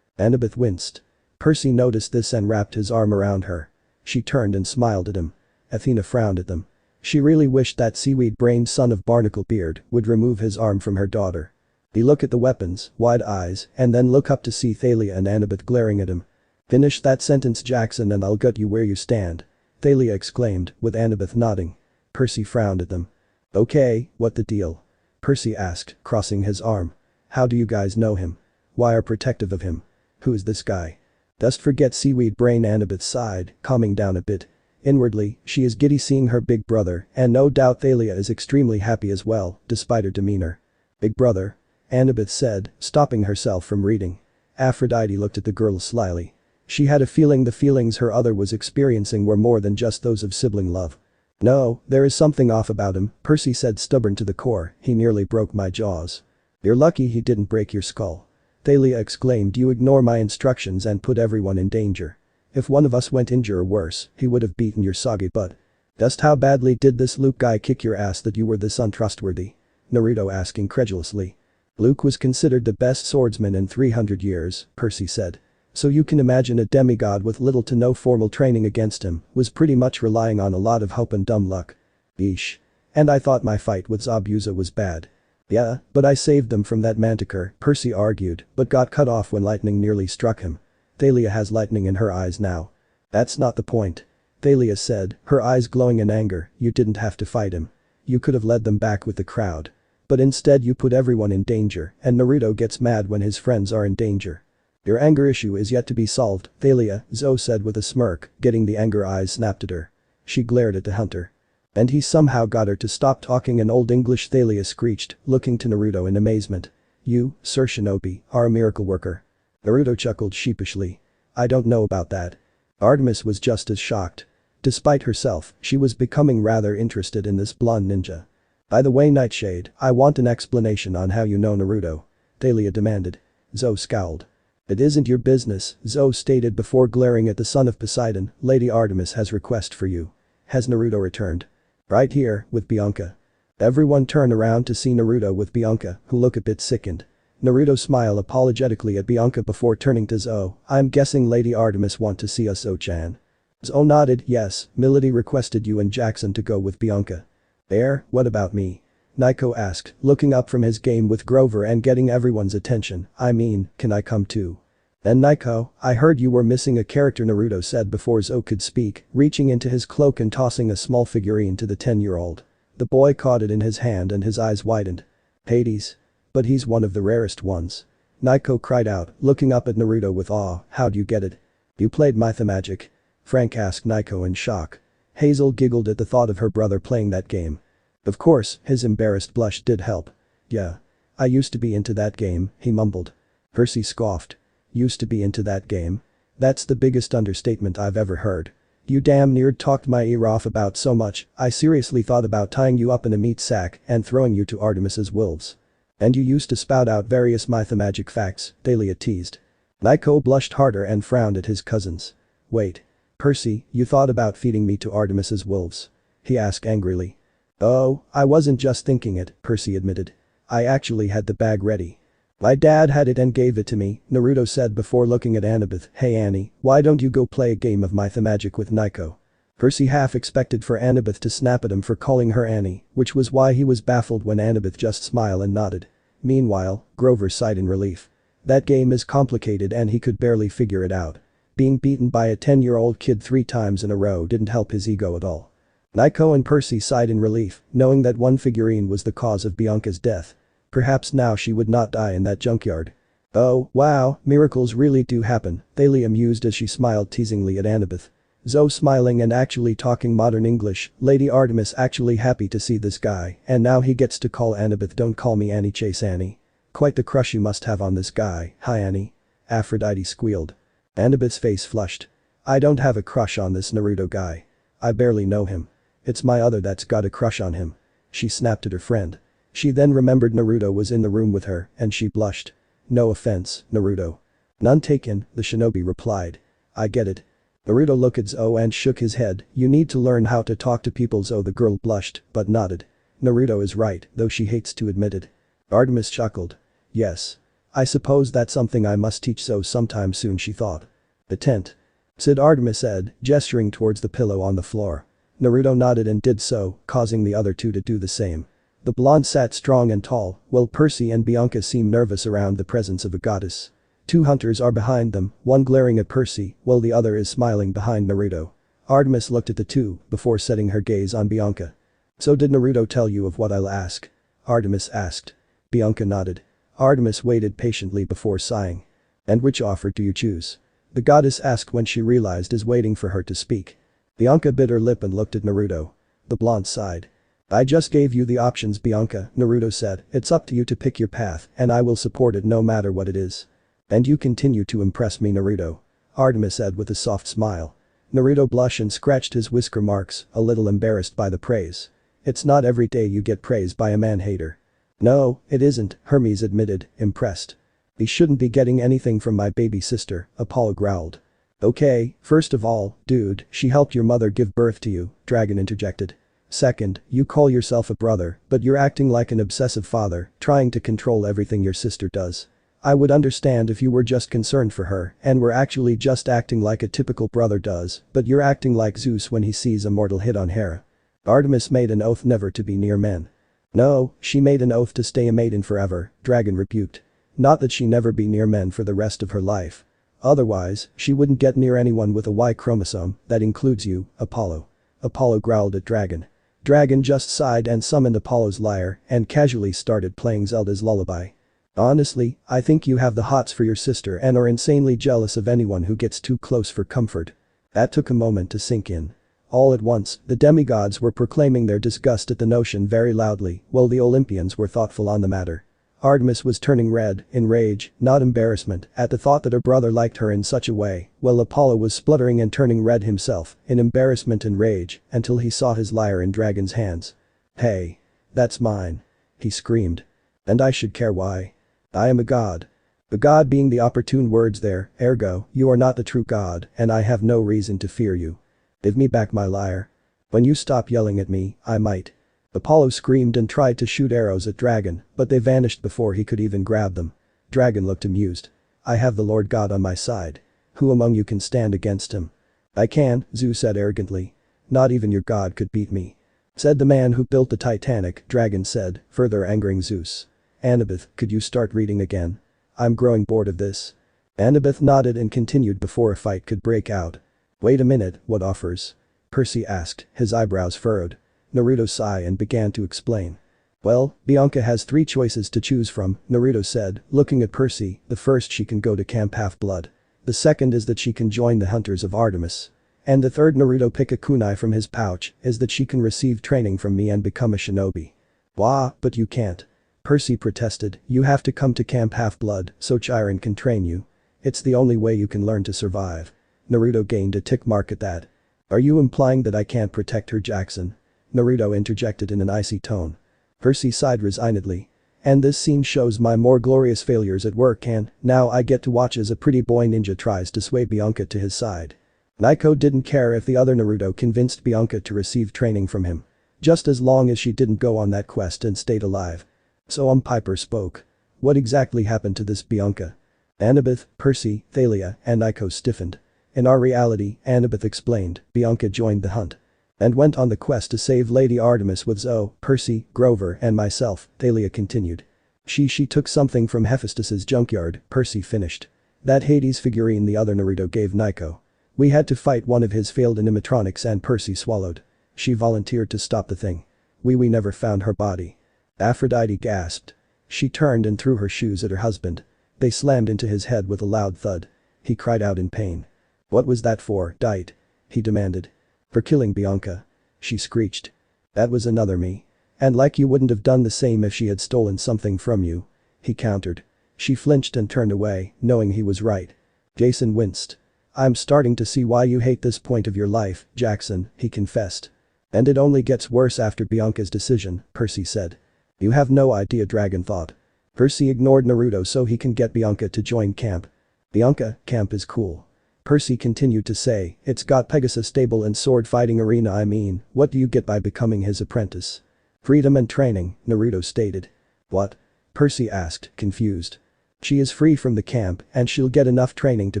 [SPEAKER 1] Annabeth winced. Percy noticed this and wrapped his arm around her. She turned and smiled at him. Athena frowned at them. She really wished that seaweed-brained son of Barnacle Beard would remove his arm from her daughter. He looked at the weapons, wide eyes, and then look up to see Thalia and Annabeth glaring at him. Finish that sentence, Jackson, and I'll gut you where you stand. Thalia exclaimed, with Annabeth nodding. Percy frowned at them. Okay, what the deal? Percy asked, crossing his arm. How do you guys know him? Why are protective of him? Who is this guy? Just forget seaweed brain, Annabeth sighed, calming down a bit. Inwardly, she is giddy seeing her big brother, and no doubt Thalia is extremely happy as well, despite her demeanor. Big brother? Annabeth said, stopping herself from reading. Aphrodite looked at the girl slyly. She had a feeling the feelings her other was experiencing were more than just those of sibling love. No, there is something off about him, Percy said, stubborn to the core. He nearly broke my jaws. You're lucky he didn't break your skull. Thalia exclaimed. You ignore my instructions and put everyone in danger. If one of us went injured or worse, he would have beaten your soggy butt. Just how badly did this Luke guy kick your ass that you were this untrustworthy? Naruto asked incredulously. Luke was considered the best swordsman in 300 years, Percy said. So you can imagine a demigod with little to no formal training against him was pretty much relying on a lot of hope and dumb luck. Eesh. And I thought my fight with Zabuza was bad. Yeah, but I saved them from that manticore, Percy argued, but got cut off when lightning nearly struck him. Thalia has lightning in her eyes now. That's not the point. Thalia said, her eyes glowing in anger. You didn't have to fight him. You could have led them back with the crowd. But instead you put everyone in danger, and Naruto gets mad when his friends are in danger. Your anger issue is yet to be solved, Thalia, Zoe said with a smirk, getting the anger eyes snapped at her. She glared at the hunter. And he somehow got her to stop talking in Old English, Thalia screeched, looking to Naruto in amazement. You, Sir Shinobi, are a miracle worker. Naruto chuckled sheepishly. I don't know about that. Artemis was just as shocked. Despite herself, she was becoming rather interested in this blonde ninja. By the way, Nightshade, I want an explanation on how you know Naruto. Thalia demanded. Zoe scowled. It isn't your business, Zoe stated before glaring at the son of Poseidon. Lady Artemis has request for you. Has Naruto returned? Right here, with Bianca. Everyone turned around to see Naruto with Bianca, who looked a bit sickened. Naruto smiled apologetically at Bianca before turning to Zoe. I'm guessing Lady Artemis want to see us, Zoe-chan. Zoe nodded. Yes, Milady requested you and Jackson to go with Bianca. There, what about me? Naiko asked, looking up from his game with Grover and getting everyone's attention. I mean, can I come too? Then Naiko, I heard you were missing a character, Naruto said before Zoe could speak, reaching into his cloak and tossing a small figurine to the 10-year-old. The boy caught it in his hand and his eyes widened. Hades. But he's one of the rarest ones. Naiko cried out, looking up at Naruto with awe. How'd you get it? You played Mythmagic? Frank asked Naiko in shock. Hazel giggled at the thought of her brother playing that game. Of course, his embarrassed blush did help. Yeah. I used to be into that game, he mumbled. Percy scoffed. Used to be into that game? That's the biggest understatement I've ever heard. You damn near talked my ear off about so much, I seriously thought about tying you up in a meat sack and throwing you to Artemis's wolves. And you used to spout out various Mythmagic facts, Thalia teased. Naiko blushed harder and frowned at his cousins. Wait. Percy, you thought about feeding me to Artemis's wolves? He asked angrily. Oh, I wasn't just thinking it, Percy admitted. I actually had the bag ready. My dad had it and gave it to me, Naruto said before looking at Annabeth. Hey Annie, why don't you go play a game of Mythmagic with Naiko? Percy half expected for Annabeth to snap at him for calling her Annie, which was why he was baffled when Annabeth just smiled and nodded. Meanwhile, Grover sighed in relief. That game is complicated and he could barely figure it out. Being beaten by a 10-year-old kid 3 times in a row didn't help his ego at all. Naiko and Percy sighed in relief, knowing that one figurine was the cause of Bianca's death. Perhaps now she would not die in that junkyard. Oh, wow, miracles really do happen, Thalia mused as she smiled teasingly at Annabeth. Zoe smiling and actually talking modern English, Lady Artemis actually happy to see this guy, and now he gets to call Annabeth. Don't call me Annie, Chase Annie. Quite the crush you must have on this guy. Hi Annie. Aphrodite squealed. Annabeth's face flushed. I don't have a crush on this Naruto guy. I barely know him. It's my other that's got a crush on him. She snapped at her friend. She then remembered Naruto was in the room with her and she blushed. "No offense, Naruto." "None taken," the shinobi replied. "I get it." Naruto looked at Zou and shook his head. "You need to learn how to talk to people." Zou the girl blushed, but nodded. Naruto is right, though she hates to admit it. Artemis chuckled. "Yes. I suppose that's something I must teach Zou sometime soon," she thought. "The tent," said Artemis said, gesturing towards the pillow on the floor. Naruto nodded and did so, causing the other two to do the same. The blonde sat strong and tall, while Percy and Bianca seemed nervous around the presence of a goddess. Two hunters are behind them, one glaring at Percy, while the other is smiling behind Naruto. Artemis looked at the two, before setting her gaze on Bianca. "So did Naruto tell you of what I'll ask?" Artemis asked. Bianca nodded. Artemis waited patiently before sighing. "And which offer do you choose?" the goddess asked when she realized is waiting for her to speak. Bianca bit her lip and looked at Naruto. The blonde sighed. "I just gave you the options, Bianca," Naruto said. "It's up to you to pick your path and I will support it no matter what it is." "And you continue to impress me, Naruto," Artemis said with a soft smile. Naruto blushed and scratched his whisker marks, a little embarrassed by the praise. "It's not every day you get praised by a man-hater." "No, it isn't," Hermes admitted, impressed. "He shouldn't be getting anything from my baby sister," Apollo growled. "Okay, first of all, dude, she helped your mother give birth to you," Dragon interjected. "Second, you call yourself a brother, but you're acting like an obsessive father, trying to control everything your sister does. I would understand if you were just concerned for her and were actually just acting like a typical brother does, but you're acting like Zeus when he sees a mortal hit on Hera." Artemis made an oath never to be near men. "No, she made an oath to stay a maiden forever," Dragon rebuked. "Not that she never be near men for the rest of her life. Otherwise, she wouldn't get near anyone with a Y chromosome, that includes you, Apollo." Apollo growled at Dragon. Dragon just sighed and summoned Apollo's lyre and casually started playing Zelda's lullaby. "Honestly, I think you have the hots for your sister and are insanely jealous of anyone who gets too close for comfort." That took a moment to sink in. All at once, the demigods were proclaiming their disgust at the notion very loudly, while the Olympians were thoughtful on the matter. Artemis was turning red, in rage, not embarrassment, at the thought that her brother liked her in such a way, while Apollo was spluttering and turning red himself, in embarrassment and rage, until he saw his lyre in Dragon's hands. "Hey. That's mine," he screamed. "And I should care why. I am a god." The god being the opportune words there, ergo, you are not the true god, and I have no reason to fear you. Give me back my lyre. When you stop yelling at me, I might. Apollo screamed and tried to shoot arrows at Dragon, but they vanished before he could even grab them. Dragon looked amused. "I have the Lord God on my side. Who among you can stand against him?" "I can," Zeus said arrogantly. "Not even your god could beat me," said the man who built the Titanic, Dragon said, further angering Zeus. "Annabeth, could you start reading again? I'm growing bored of this." Annabeth nodded and continued before a fight could break out. "Wait a minute, what offers?" Percy asked, his eyebrows furrowed. Naruto sighed and began to explain. "Well, Bianca has 3 choices to choose from," Naruto said, looking at Percy. "The first, she can go to Camp Half-Blood. The second is that she can join the Hunters of Artemis. And the third, Naruto picked a kunai from his pouch, is that she can receive training from me and become a shinobi." "Wah, but you can't," Percy protested. "You have to come to Camp Half-Blood so Chiron can train you. It's the only way you can learn to survive." Naruto gained a tick mark at that. "Are you implying that I can't protect her, Jackson?" Naruto interjected in an icy tone. Percy sighed resignedly. "And this scene shows my more glorious failures at work, and now I get to watch as a pretty boy ninja tries to sway Bianca to his side." Naiko didn't care if the other Naruto convinced Bianca to receive training from him. Just as long as she didn't go on that quest and stayed alive. So Piper spoke. "What exactly happened to this Bianca?" Annabeth, Percy, Thalia, and Naiko stiffened. "In our reality," Annabeth explained, "Bianca joined the hunt. And went on the quest to save Lady Artemis with Zou, Percy, Grover and myself," Thalia continued. She took something from Hephaestus's junkyard," Percy finished. "That Hades figurine the other Naruto gave Naiko. We had to fight one of his failed animatronics and Percy swallowed. She volunteered to stop the thing. We never found her body." Aphrodite gasped. She turned and threw her shoes at her husband. They slammed into his head with a loud thud. He cried out in pain. "What was that for, Dite?" he demanded. "For killing Bianca," she screeched. "That was another me. And like you wouldn't have done the same if she had stolen something from you," he countered. She flinched and turned away, knowing he was right. Jason winced. "I'm starting to see why you hate this point of your life, Jackson," he confessed. "And it only gets worse after Bianca's decision," Percy said. You have no idea, Dragon thought. Percy ignored Naruto so he can get Bianca to join camp. Bianca, camp is cool. Percy continued to say, it's got Pegasus stable and sword fighting arena. I mean, what do you get by becoming his apprentice? Freedom and training, Naruto stated. What? Percy asked, confused. She is free from the camp and she'll get enough training to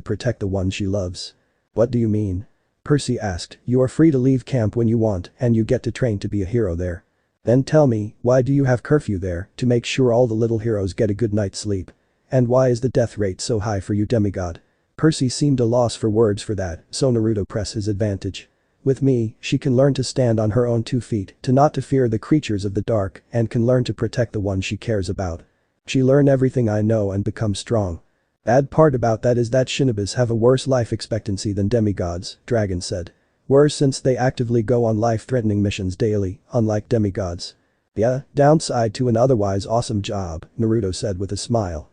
[SPEAKER 1] protect the one she loves. What do you mean? Percy asked, you are free to leave camp when you want and you get to train to be a hero there. Then tell me, why do you have curfew there to make sure all the little heroes get a good night's sleep? And why is the death rate so high for you, demigod? Percy seemed a loss for words for that, so Naruto pressed his advantage. With me, she can learn to stand on her own 2 feet, to not to fear the creatures of the dark, and can learn to protect the one she cares about. She learn everything I know and become strong. Bad part about that is that shinobis have a worse life expectancy than demigods, Dragon said. Worse since they actively go on life-threatening missions daily, unlike demigods. Yeah, downside to an otherwise awesome job, Naruto said with a smile.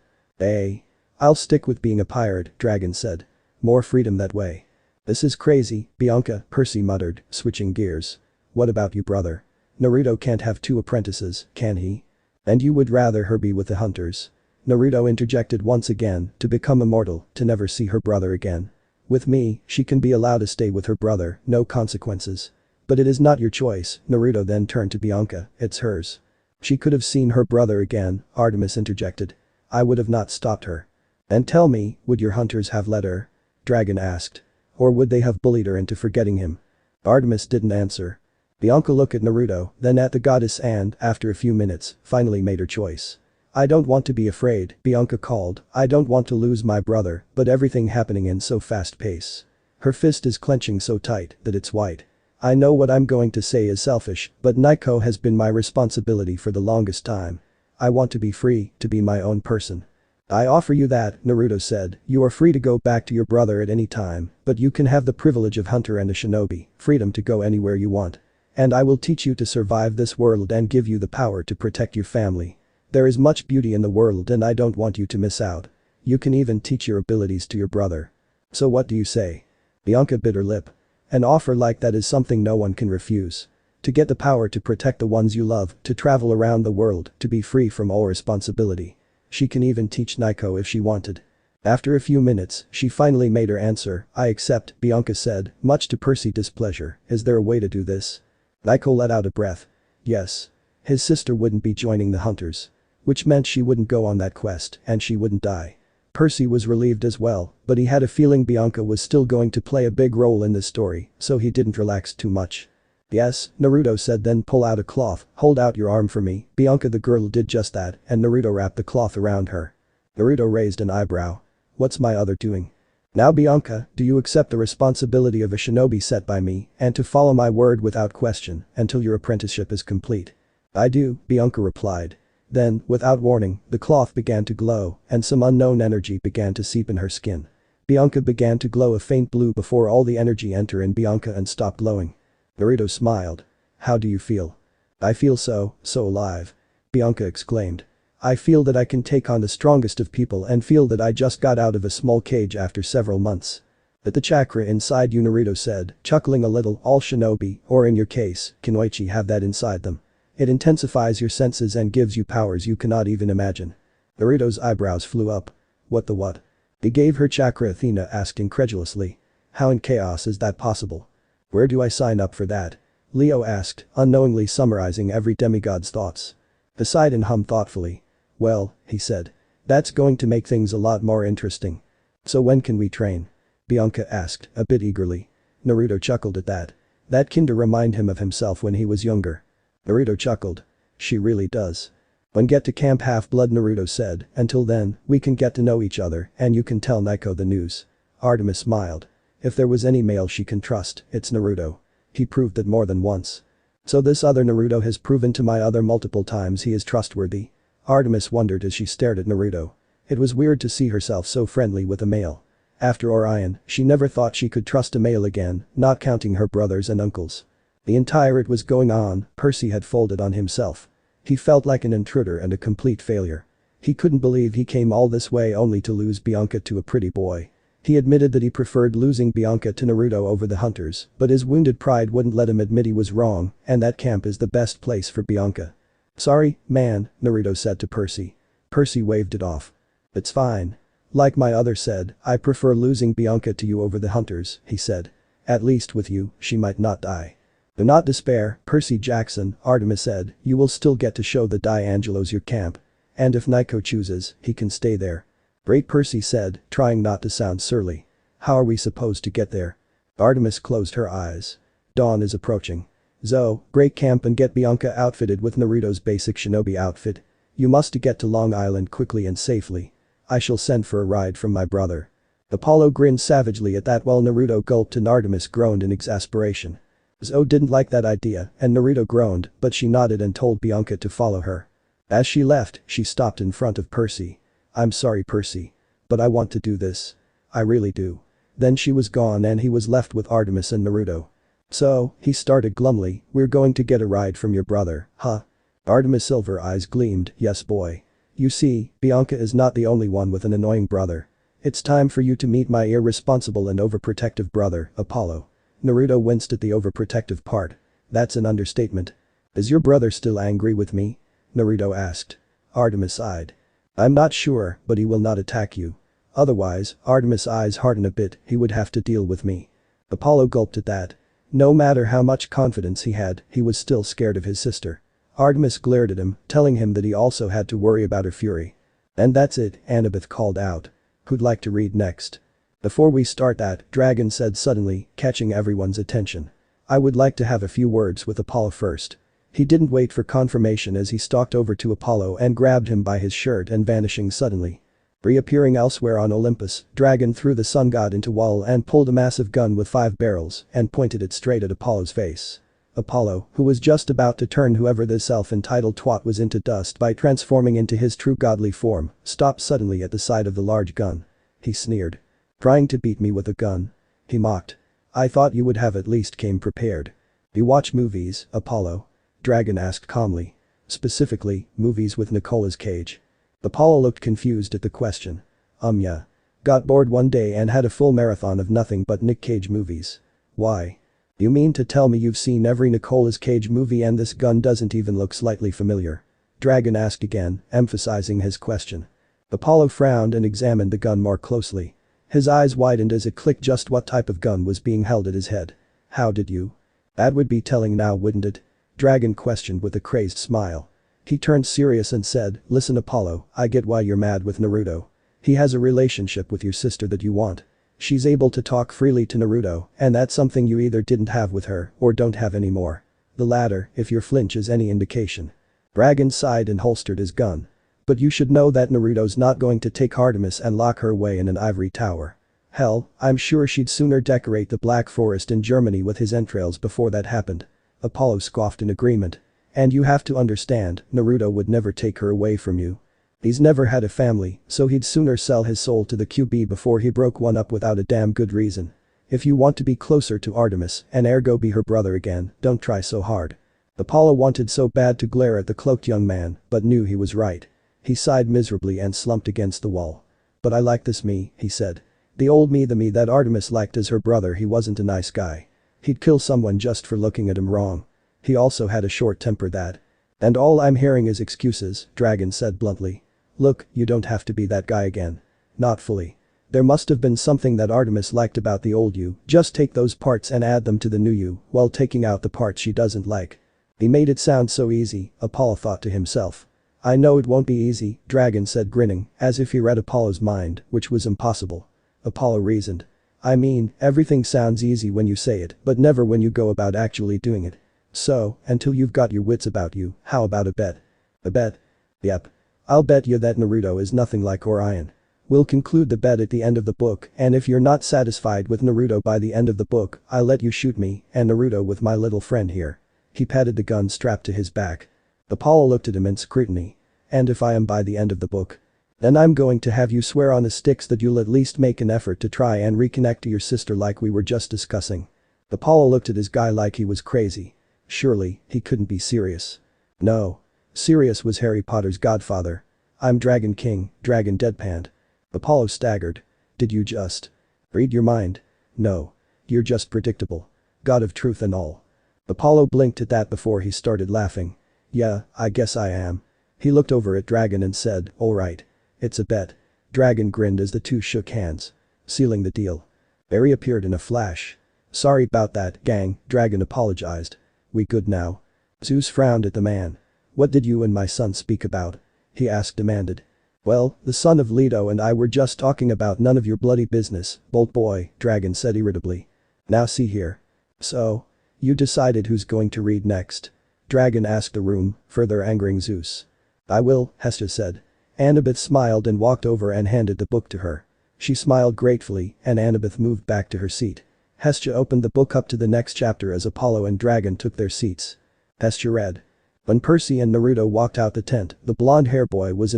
[SPEAKER 1] I'll stick with being a pirate, Dragon said. More freedom that way. This is crazy, Bianca, Percy muttered, switching gears. What about you, brother? Naruto can't have 2 apprentices, can he? And you would rather her be with the hunters? Naruto interjected once again, to become immortal, to never see her brother again. With me, she can be allowed to stay with her brother, no consequences. But it is not your choice, Naruto then turned to Bianca, it's hers. She could have seen her brother again, Artemis interjected. I would have not stopped her. And tell me, would your hunters have let her? Dragon asked. Or would they have bullied her into forgetting him? Artemis didn't answer. Bianca looked at Naruto, then at the goddess and, after a few minutes, finally made her choice. I don't want to be afraid, Bianca called, I don't want to lose my brother, but everything happening in so fast pace. Her fist is clenching so tight that it's white. I know what I'm going to say is selfish, but Naiko has been my responsibility for the longest time. I want to be free, to be my own person. I offer you that, Naruto said, you are free to go back to your brother at any time, but you can have the privilege of hunter and a shinobi, freedom to go anywhere you want. And I will teach you to survive this world and give you the power to protect your family. There is much beauty in the world and I don't want you to miss out. You can even teach your abilities to your brother. So what do you say? Bianca bit her lip. An offer like that is something no one can refuse. To get the power to protect the ones you love, to travel around the world, to be free from all responsibility. She can even teach Naiko if she wanted. After a few minutes, she finally made her answer, I accept, Bianca said, much to Percy's displeasure. Is there a way to do this? Naiko let out a breath. Yes. His sister wouldn't be joining the hunters. Which meant she wouldn't go on that quest, and she wouldn't die. Percy was relieved as well, but he had a feeling Bianca was still going to play a big role in this story, so he didn't relax too much. Yes, Naruto said, then pull out a cloth, hold out your arm for me. Bianca the girl did just that, and Naruto wrapped the cloth around her. Naruto raised an eyebrow. What's my other doing? Now Bianca, do you accept the responsibility of a shinobi set by me, and to follow my word without question, until your apprenticeship is complete? I do, Bianca replied. Then, without warning, the cloth began to glow, and some unknown energy began to seep in her skin. Bianca began to glow a faint blue before all the energy entered in Bianca and stopped glowing. Naruto smiled. How do you feel? I feel so alive. Bianca exclaimed. I feel that I can take on the strongest of people and feel that I just got out of a small cage after several months. That the chakra inside you, Naruto said, chuckling a little, all shinobi, or in your case, Kunoichi have that inside them. It intensifies your senses and gives you powers you cannot even imagine. Naruto's eyebrows flew up. What the what? He gave her chakra, Athena asked incredulously. How in chaos is that possible? Where do I sign up for that? Leo asked, unknowingly summarizing every demigod's thoughts. Poseidon hummed thoughtfully. Well, he said. That's going to make things a lot more interesting. So when can we train? Bianca asked, a bit eagerly. Naruto chuckled at that. That kinda remind him of himself when he was younger. Naruto chuckled. She really does. When get to Camp Half-Blood, Naruto said, until then, we can get to know each other and you can tell Naiko the news. Artemis smiled. If there was any male she can trust, it's Naruto. He proved it more than once. So this other Naruto has proven to my other multiple times he is trustworthy. Artemis wondered as she stared at Naruto. It was weird to see herself so friendly with a male. After Orion, she never thought she could trust a male again, not counting her brothers and uncles. The entire it was going on, Percy had folded on himself. He felt like an intruder and a complete failure. He couldn't believe he came all this way only to lose Bianca to a pretty boy. He admitted that he preferred losing Bianca to Naruto over the hunters, but his wounded pride wouldn't let him admit he was wrong, and that camp is the best place for Bianca. "Sorry, man," Naruto said to Percy. Percy waved it off. "It's fine. Like my other said, I prefer losing Bianca to you over the hunters," he said. "At least with you, she might not die." "Do not despair, Percy Jackson," Artemis said, "you will still get to show the D'Angelos your camp. And if Nico chooses, he can stay there." "Great," Percy said, trying not to sound surly. "How are we supposed to get there?" Artemis closed her eyes. "Dawn is approaching. Zo, break camp and get Bianca outfitted with Naruto's basic shinobi outfit. You must get to Long Island quickly and safely. I shall send for a ride from my brother." Apollo grinned savagely at that while Naruto gulped and Artemis groaned in exasperation. Zo didn't like that idea and Naruto groaned, but she nodded and told Bianca to follow her. As she left, she stopped in front of Percy. "I'm sorry, Percy. But I want to do this. I really do." Then she was gone and he was left with Artemis and Naruto. "So," he started glumly, "we're going to get a ride from your brother, huh?" Artemis' silver eyes gleamed, "Yes, boy. You see, Bianca is not the only one with an annoying brother. It's time for you to meet my irresponsible and overprotective brother, Apollo." Naruto winced at the overprotective part. "That's an understatement. Is your brother still angry with me?" Naruto asked. Artemis sighed. "I'm not sure, but he will not attack you. Otherwise," Artemis' eyes hardened a bit, "he would have to deal with me." Apollo gulped at that. No matter how much confidence he had, he was still scared of his sister. Artemis glared at him, telling him that he also had to worry about her fury. "And that's it," Annabeth called out. "Who'd like to read next?" "Before we start that," Dragon said suddenly, catching everyone's attention. "I would like to have a few words with Apollo first." He didn't wait for confirmation as he stalked over to Apollo and grabbed him by his shirt and vanishing suddenly. Reappearing elsewhere on Olympus, Dragon threw the sun god into wall and pulled a massive gun with 5 barrels and pointed it straight at Apollo's face. Apollo, who was just about to turn whoever this self-entitled twat was into dust by transforming into his true godly form, stopped suddenly at the sight of the large gun. He sneered. "Trying to beat me with a gun?" he mocked. "I thought you would have at least came prepared." "You watch movies, Apollo?" Dragon asked calmly. "Specifically, movies with Nicolas Cage." Apollo looked confused at the question. Yeah. Got bored one day and had a full marathon of nothing but Nick Cage movies." "Why? You mean to tell me you've seen every Nicolas Cage movie and this gun doesn't even look slightly familiar?" Dragon asked again, emphasizing his question. Apollo frowned and examined the gun more closely. His eyes widened as it clicked just what type of gun was being held at his head. "How did you?" "That would be telling now, wouldn't it?" Dragon questioned with a crazed smile. He turned serious and said, "Listen, Apollo, I get why you're mad with Naruto. He has a relationship with your sister that you want. She's able to talk freely to Naruto, and that's something you either didn't have with her or don't have anymore. The latter, if your flinch is any indication." Dragon sighed and holstered his gun. "But you should know that Naruto's not going to take Artemis and lock her away in an ivory tower. Hell, I'm sure she'd sooner decorate the Black Forest in Germany with his entrails before that happened." Apollo scoffed in agreement. "And you have to understand, Naruto would never take her away from you. He's never had a family, so he'd sooner sell his soul to the QB before he broke one up without a damn good reason. If you want to be closer to Artemis and ergo be her brother again, don't try so hard." Apollo wanted so bad to glare at the cloaked young man, but knew he was right. He sighed miserably and slumped against the wall. "But I like this me," he said. "The old me, the me that Artemis liked as her brother. He wasn't a nice guy. He'd kill someone just for looking at him wrong. He also had a short temper that." "And all I'm hearing is excuses," Dragon said bluntly. "Look, you don't have to be that guy again. Not fully. There must have been something that Artemis liked about the old you, just take those parts and add them to the new you while taking out the parts she doesn't like." He made it sound so easy, Apollo thought to himself. "I know it won't be easy," Dragon said grinning, as if he read Apollo's mind, which was impossible. Apollo reasoned. "I mean, everything sounds easy when you say it, but never when you go about actually doing it. So, until you've got your wits about you, how about a bet?" "A bet?" "Yep. I'll bet you that Naruto is nothing like Orion. We'll conclude the bet at the end of the book, and if you're not satisfied with Naruto by the end of the book, I'll let you shoot me and Naruto with my little friend here." He patted the gun strapped to his back. Apollo looked at him in scrutiny. "And if I am by the end of the book? Then I'm going to have you swear on the sticks that you'll at least make an effort to try and reconnect to your sister like we were just discussing." Apollo looked at his guy like he was crazy. Surely, he couldn't be serious. "No. Sirius was Harry Potter's godfather. I'm Dragon King," Dragon deadpanned. Apollo staggered. "Did you just read your mind?" "No. You're just predictable. God of truth and all." Apollo blinked at that before he started laughing. Yeah, I guess I am. He looked over at Dragon and said, alright. It's a bet. Dragon grinned as the two shook hands. Sealing the deal. Barry appeared in a flash. Sorry about that, gang, Dragon apologized. We good now? Zeus frowned at the man. What did you and my son speak about? He asked demanded. Well, the son of Leto and I were just talking about none of your bloody business, Bolt boy, Dragon said irritably. Now see here. So? You decided who's going to read next? Dragon asked the room, further angering Zeus. I will, Hestia said. Annabeth smiled and walked over and handed the book to her. She smiled gratefully and Annabeth moved back to her seat. Hestia opened the book up to the next chapter as Apollo and Dragon took their seats. Hestia read. When Percy and Naruto walked out the tent, the blonde-hair boy was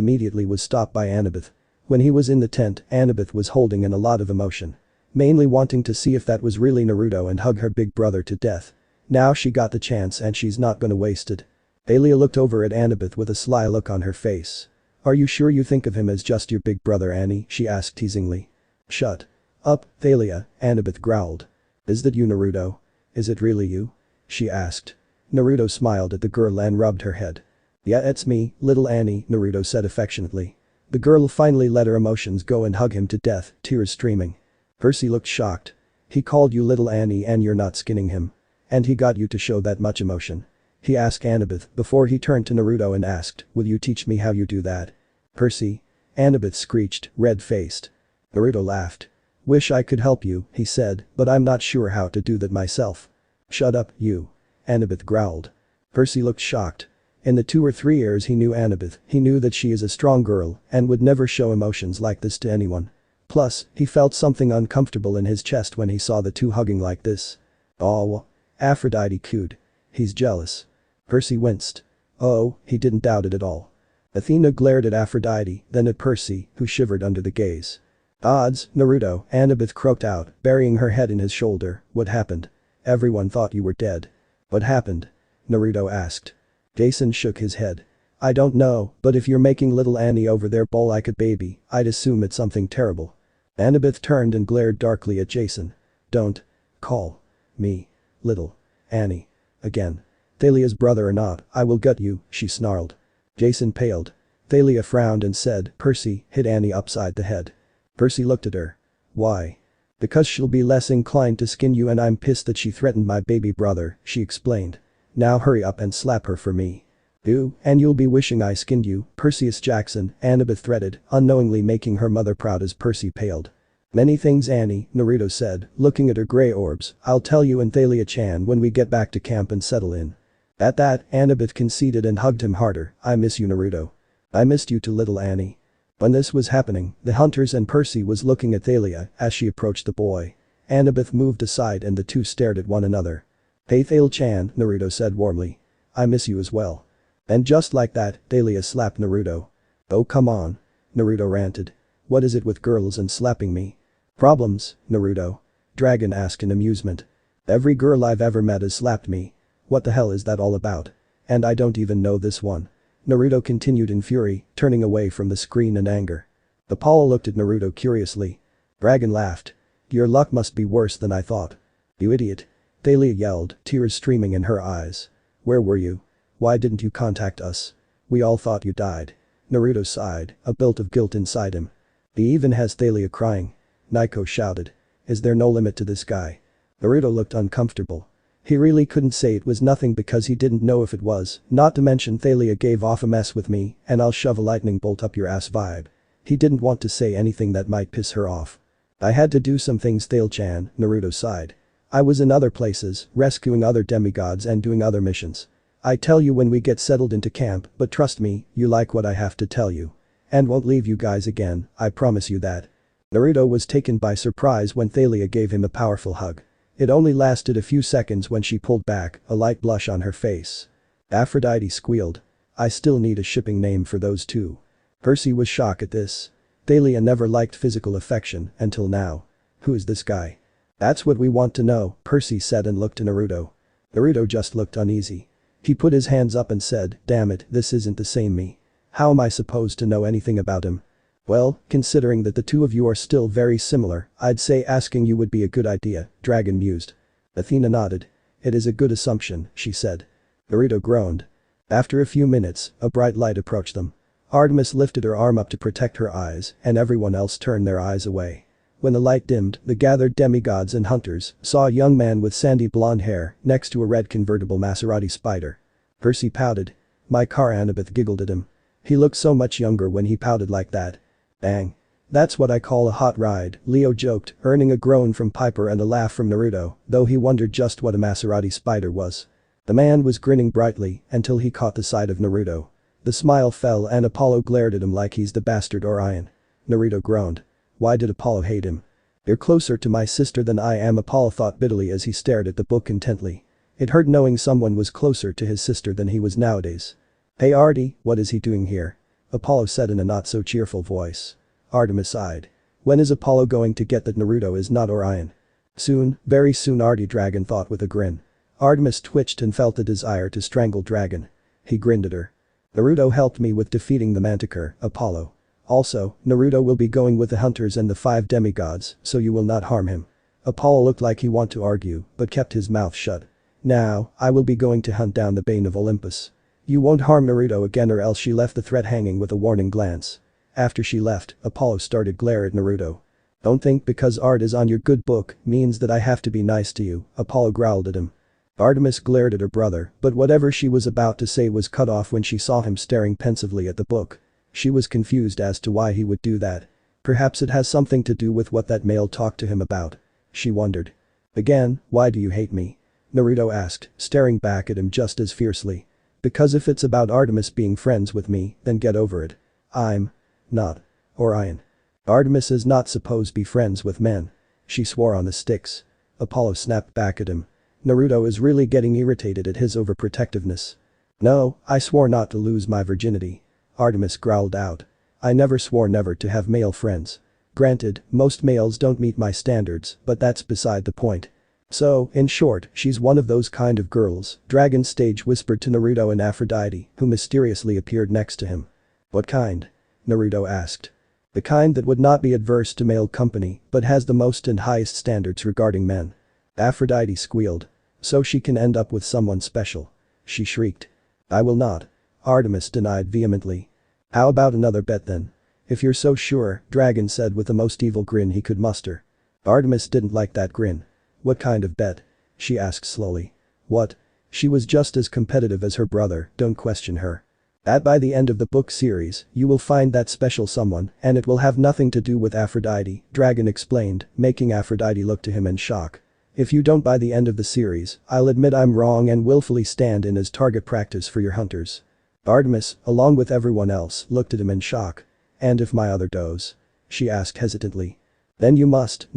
[SPEAKER 1] stopped by Annabeth. When he was in the tent, Annabeth was holding in a lot of emotion. Mainly wanting to see if that was really Naruto and hug her big brother to death. Now she got the chance and she's not gonna waste it. Thalia looked over at Annabeth with a sly look on her face. Are you sure you think of him as just your big brother Annie? She asked teasingly. Shut up, Thalia, Annabeth growled. Is that you Naruto? Is it really you? She asked. Naruto smiled at the girl and rubbed her head. Yeah, it's me, little Annie, Naruto said affectionately. The girl finally let her emotions go and hug him to death, tears streaming. Percy looked shocked. He called you little Annie and you're not skinning him. And he got you to show that much emotion. He asked Annabeth before he turned to Naruto and asked, will you teach me how you do that? Percy? Annabeth screeched, red-faced. Naruto laughed. Wish I could help you, he said, but I'm not sure how to do that myself. Shut up, you. Annabeth growled. Percy looked shocked. In the 2 or 3 years he knew Annabeth, he knew that she is a strong girl and would never show emotions like this to anyone. Plus, he felt something uncomfortable in his chest when he saw the two hugging like this. Oh. Aphrodite cooed. He's jealous. Percy winced. Oh, he didn't doubt it at all. Athena glared at Aphrodite, then at Percy, who shivered under the gaze. Odds, Naruto, Annabeth croaked out, burying her head in his shoulder, what happened? Everyone thought you were dead. What happened? Naruto asked. Jason shook his head. I don't know, but if you're making little Annie over there bawl like a baby, I'd assume it's something terrible. Annabeth turned and glared darkly at Jason. Don't call me little Annie again. Thalia's brother or not, I will gut you, she snarled. Jason paled. Thalia frowned and said, Percy, hit Annie upside the head. Percy looked at her. Why? Because she'll be less inclined to skin you and I'm pissed that she threatened my baby brother, she explained. Now hurry up and slap her for me. Ew, and you'll be wishing I skinned you, Percyjackkson, Annabeth threatened, unknowingly making her mother proud as Percy paled. Many things Annie, Naruto said, looking at her grey orbs, I'll tell you and Thalia-chan when we get back to camp and settle in. At that, Annabeth conceded and hugged him harder, I miss you Naruto. I missed you too little Annie. When this was happening, the hunters and Percy was looking at Thalia as she approached the boy. Annabeth moved aside and the two stared at one another. Hey Thalia-chan, Naruto said warmly. I miss you as well. And just like that, Thalia slapped Naruto. Oh come on. Naruto ranted. What is it with girls and slapping me? Problems, Naruto? Dragon asked in amusement. Every girl I've ever met has slapped me. What the hell is that all about? And I don't even know this one. Naruto continued in fury, turning away from the screen in anger. Apollo looked at Naruto curiously. Dragon laughed. Your luck must be worse than I thought. You idiot. Thalia yelled, tears streaming in her eyes. Where were you? Why didn't you contact us? We all thought you died. Naruto sighed, a built of guilt inside him. He even has Thalia crying. Naiko shouted. Is there no limit to this guy? Naruto looked uncomfortable. He really couldn't say it was nothing because he didn't know if it was, not to mention Thalia gave off a mess with me and I'll shove a lightning bolt up your ass vibe. He didn't want to say anything that might piss her off. I had to do some things Thalia-chan, Naruto sighed. I was in other places, rescuing other demigods and doing other missions. I tell you when we get settled into camp, but trust me, you like what I have to tell you. And won't leave you guys again, I promise you that. Naruto was taken by surprise when Thalia gave him a powerful hug. It only lasted a few seconds when she pulled back, a light blush on her face. Aphrodite squealed. I still need a shipping name for those two. Percy was shocked at this. Thalia never liked physical affection until now. Who is this guy? That's what we want to know, Percy said and looked to Naruto. Naruto just looked uneasy. He put his hands up and said, damn it, this isn't the same me. How am I supposed to know anything about him? Well, considering that the two of you are still very similar, I'd say asking you would be a good idea, Dragon mused. Athena nodded. It is a good assumption, she said. Naruto groaned. After a few minutes, a bright light approached them. Artemis lifted her arm up to protect her eyes, and everyone else turned their eyes away. When the light dimmed, the gathered demigods and hunters saw a young man with sandy blonde hair next to a red convertible Maserati Spider. Percy pouted. My car. Annabeth giggled at him. He looked so much younger when he pouted like that. Bang. That's what I call a hot ride, Leo joked, earning a groan from Piper and a laugh from Naruto, though he wondered just what a Maserati Spider was. The man was grinning brightly until he caught the sight of Naruto. The smile fell and Apollo glared at him like he's the bastard Orion. Naruto groaned. Why did Apollo hate him? You're closer to my sister than I am, Apollo thought bitterly as he stared at the book intently. It hurt knowing someone was closer to his sister than he was nowadays. Hey Artie, what is he doing here? Apollo said in a not-so-cheerful voice. Artemis sighed. When is Apollo going to get that Naruto is not Orion? Soon, very soon, Artie Dragon thought with a grin. Artemis twitched and felt a desire to strangle Dragon. He grinned at her. Naruto helped me with defeating the Manticore, Apollo. Also, Naruto will be going with the hunters and the 5 demigods, so you will not harm him. Apollo looked like he wanted to argue, but kept his mouth shut. Now, I will be going to hunt down the Bane of Olympus. You won't harm Naruto again, or else. She left the threat hanging with a warning glance. After she left, Apollo started glare at Naruto. Don't think because art is on your good book means that I have to be nice to you, Apollo growled at him. Artemis glared at her brother, but whatever she was about to say was cut off when she saw him staring pensively at the book. She was confused as to why he would do that. Perhaps it has something to do with what that male talked to him about. She wondered. Again, why do you hate me? Naruto asked, staring back at him just as fiercely. Because if it's about Artemis being friends with me, then get over it. I'm not Orion. Artemis is not supposed to be friends with men. She swore on the sticks. Apollo snapped back at him. Naruto is really getting irritated at his overprotectiveness. No, I swore not to lose my virginity. Artemis growled out. I never swore never to have male friends. Granted, most males don't meet my standards, but that's beside the point. So, in short, she's one of those kind of girls, Dragon Stage whispered to Naruto and Aphrodite, who mysteriously appeared next to him. What kind? Naruto asked. The kind that would not be adverse to male company, but has the most and highest standards regarding men. Aphrodite squealed. So she can end up with someone special. She shrieked. I will not. Artemis denied vehemently. How about another bet then? If you're so sure, Dragon said with the most evil grin he could muster. Artemis didn't like that grin. What kind of bet? She asked slowly. What? She was just as competitive as her brother, don't question her. That by the end of the book series, you will find that special someone, and it will have nothing to do with Aphrodite, Dragon explained, making Aphrodite look to him in shock. If you don't by the end of the series, I'll admit I'm wrong and willfully stand in as target practice for your hunters. Artemis, along with everyone else, looked at him in shock. And if my other does? She asked hesitantly. Then you must,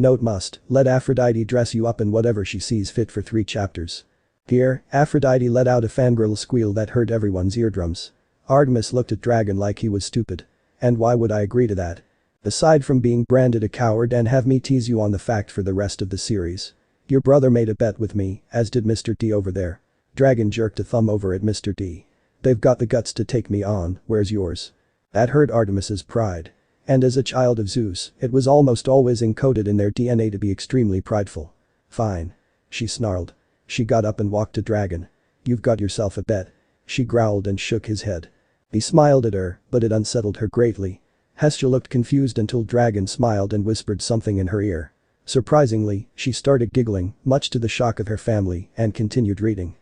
[SPEAKER 1] let Aphrodite dress you up in whatever she sees fit for 3 chapters. Here, Aphrodite let out a fangirl squeal that hurt everyone's eardrums. Artemis looked at Dragon like he was stupid. And why would I agree to that? Aside from being branded a coward and have me tease you on the fact for the rest of the series. Your brother made a bet with me, as did Mr. D over there. Dragon jerked a thumb over at Mr. D. They've got the guts to take me on, where's yours? That hurt Artemis's pride. And as a child of Zeus, it was almost always encoded in their DNA to be extremely prideful. Fine. She snarled. She got up and walked to Dragon. You've got yourself a bet. She growled and shook his head. He smiled at her, but it unsettled her greatly. Hestia looked confused until Dragon smiled and whispered something in her ear. Surprisingly, she started giggling, much to the shock of her family, and continued reading.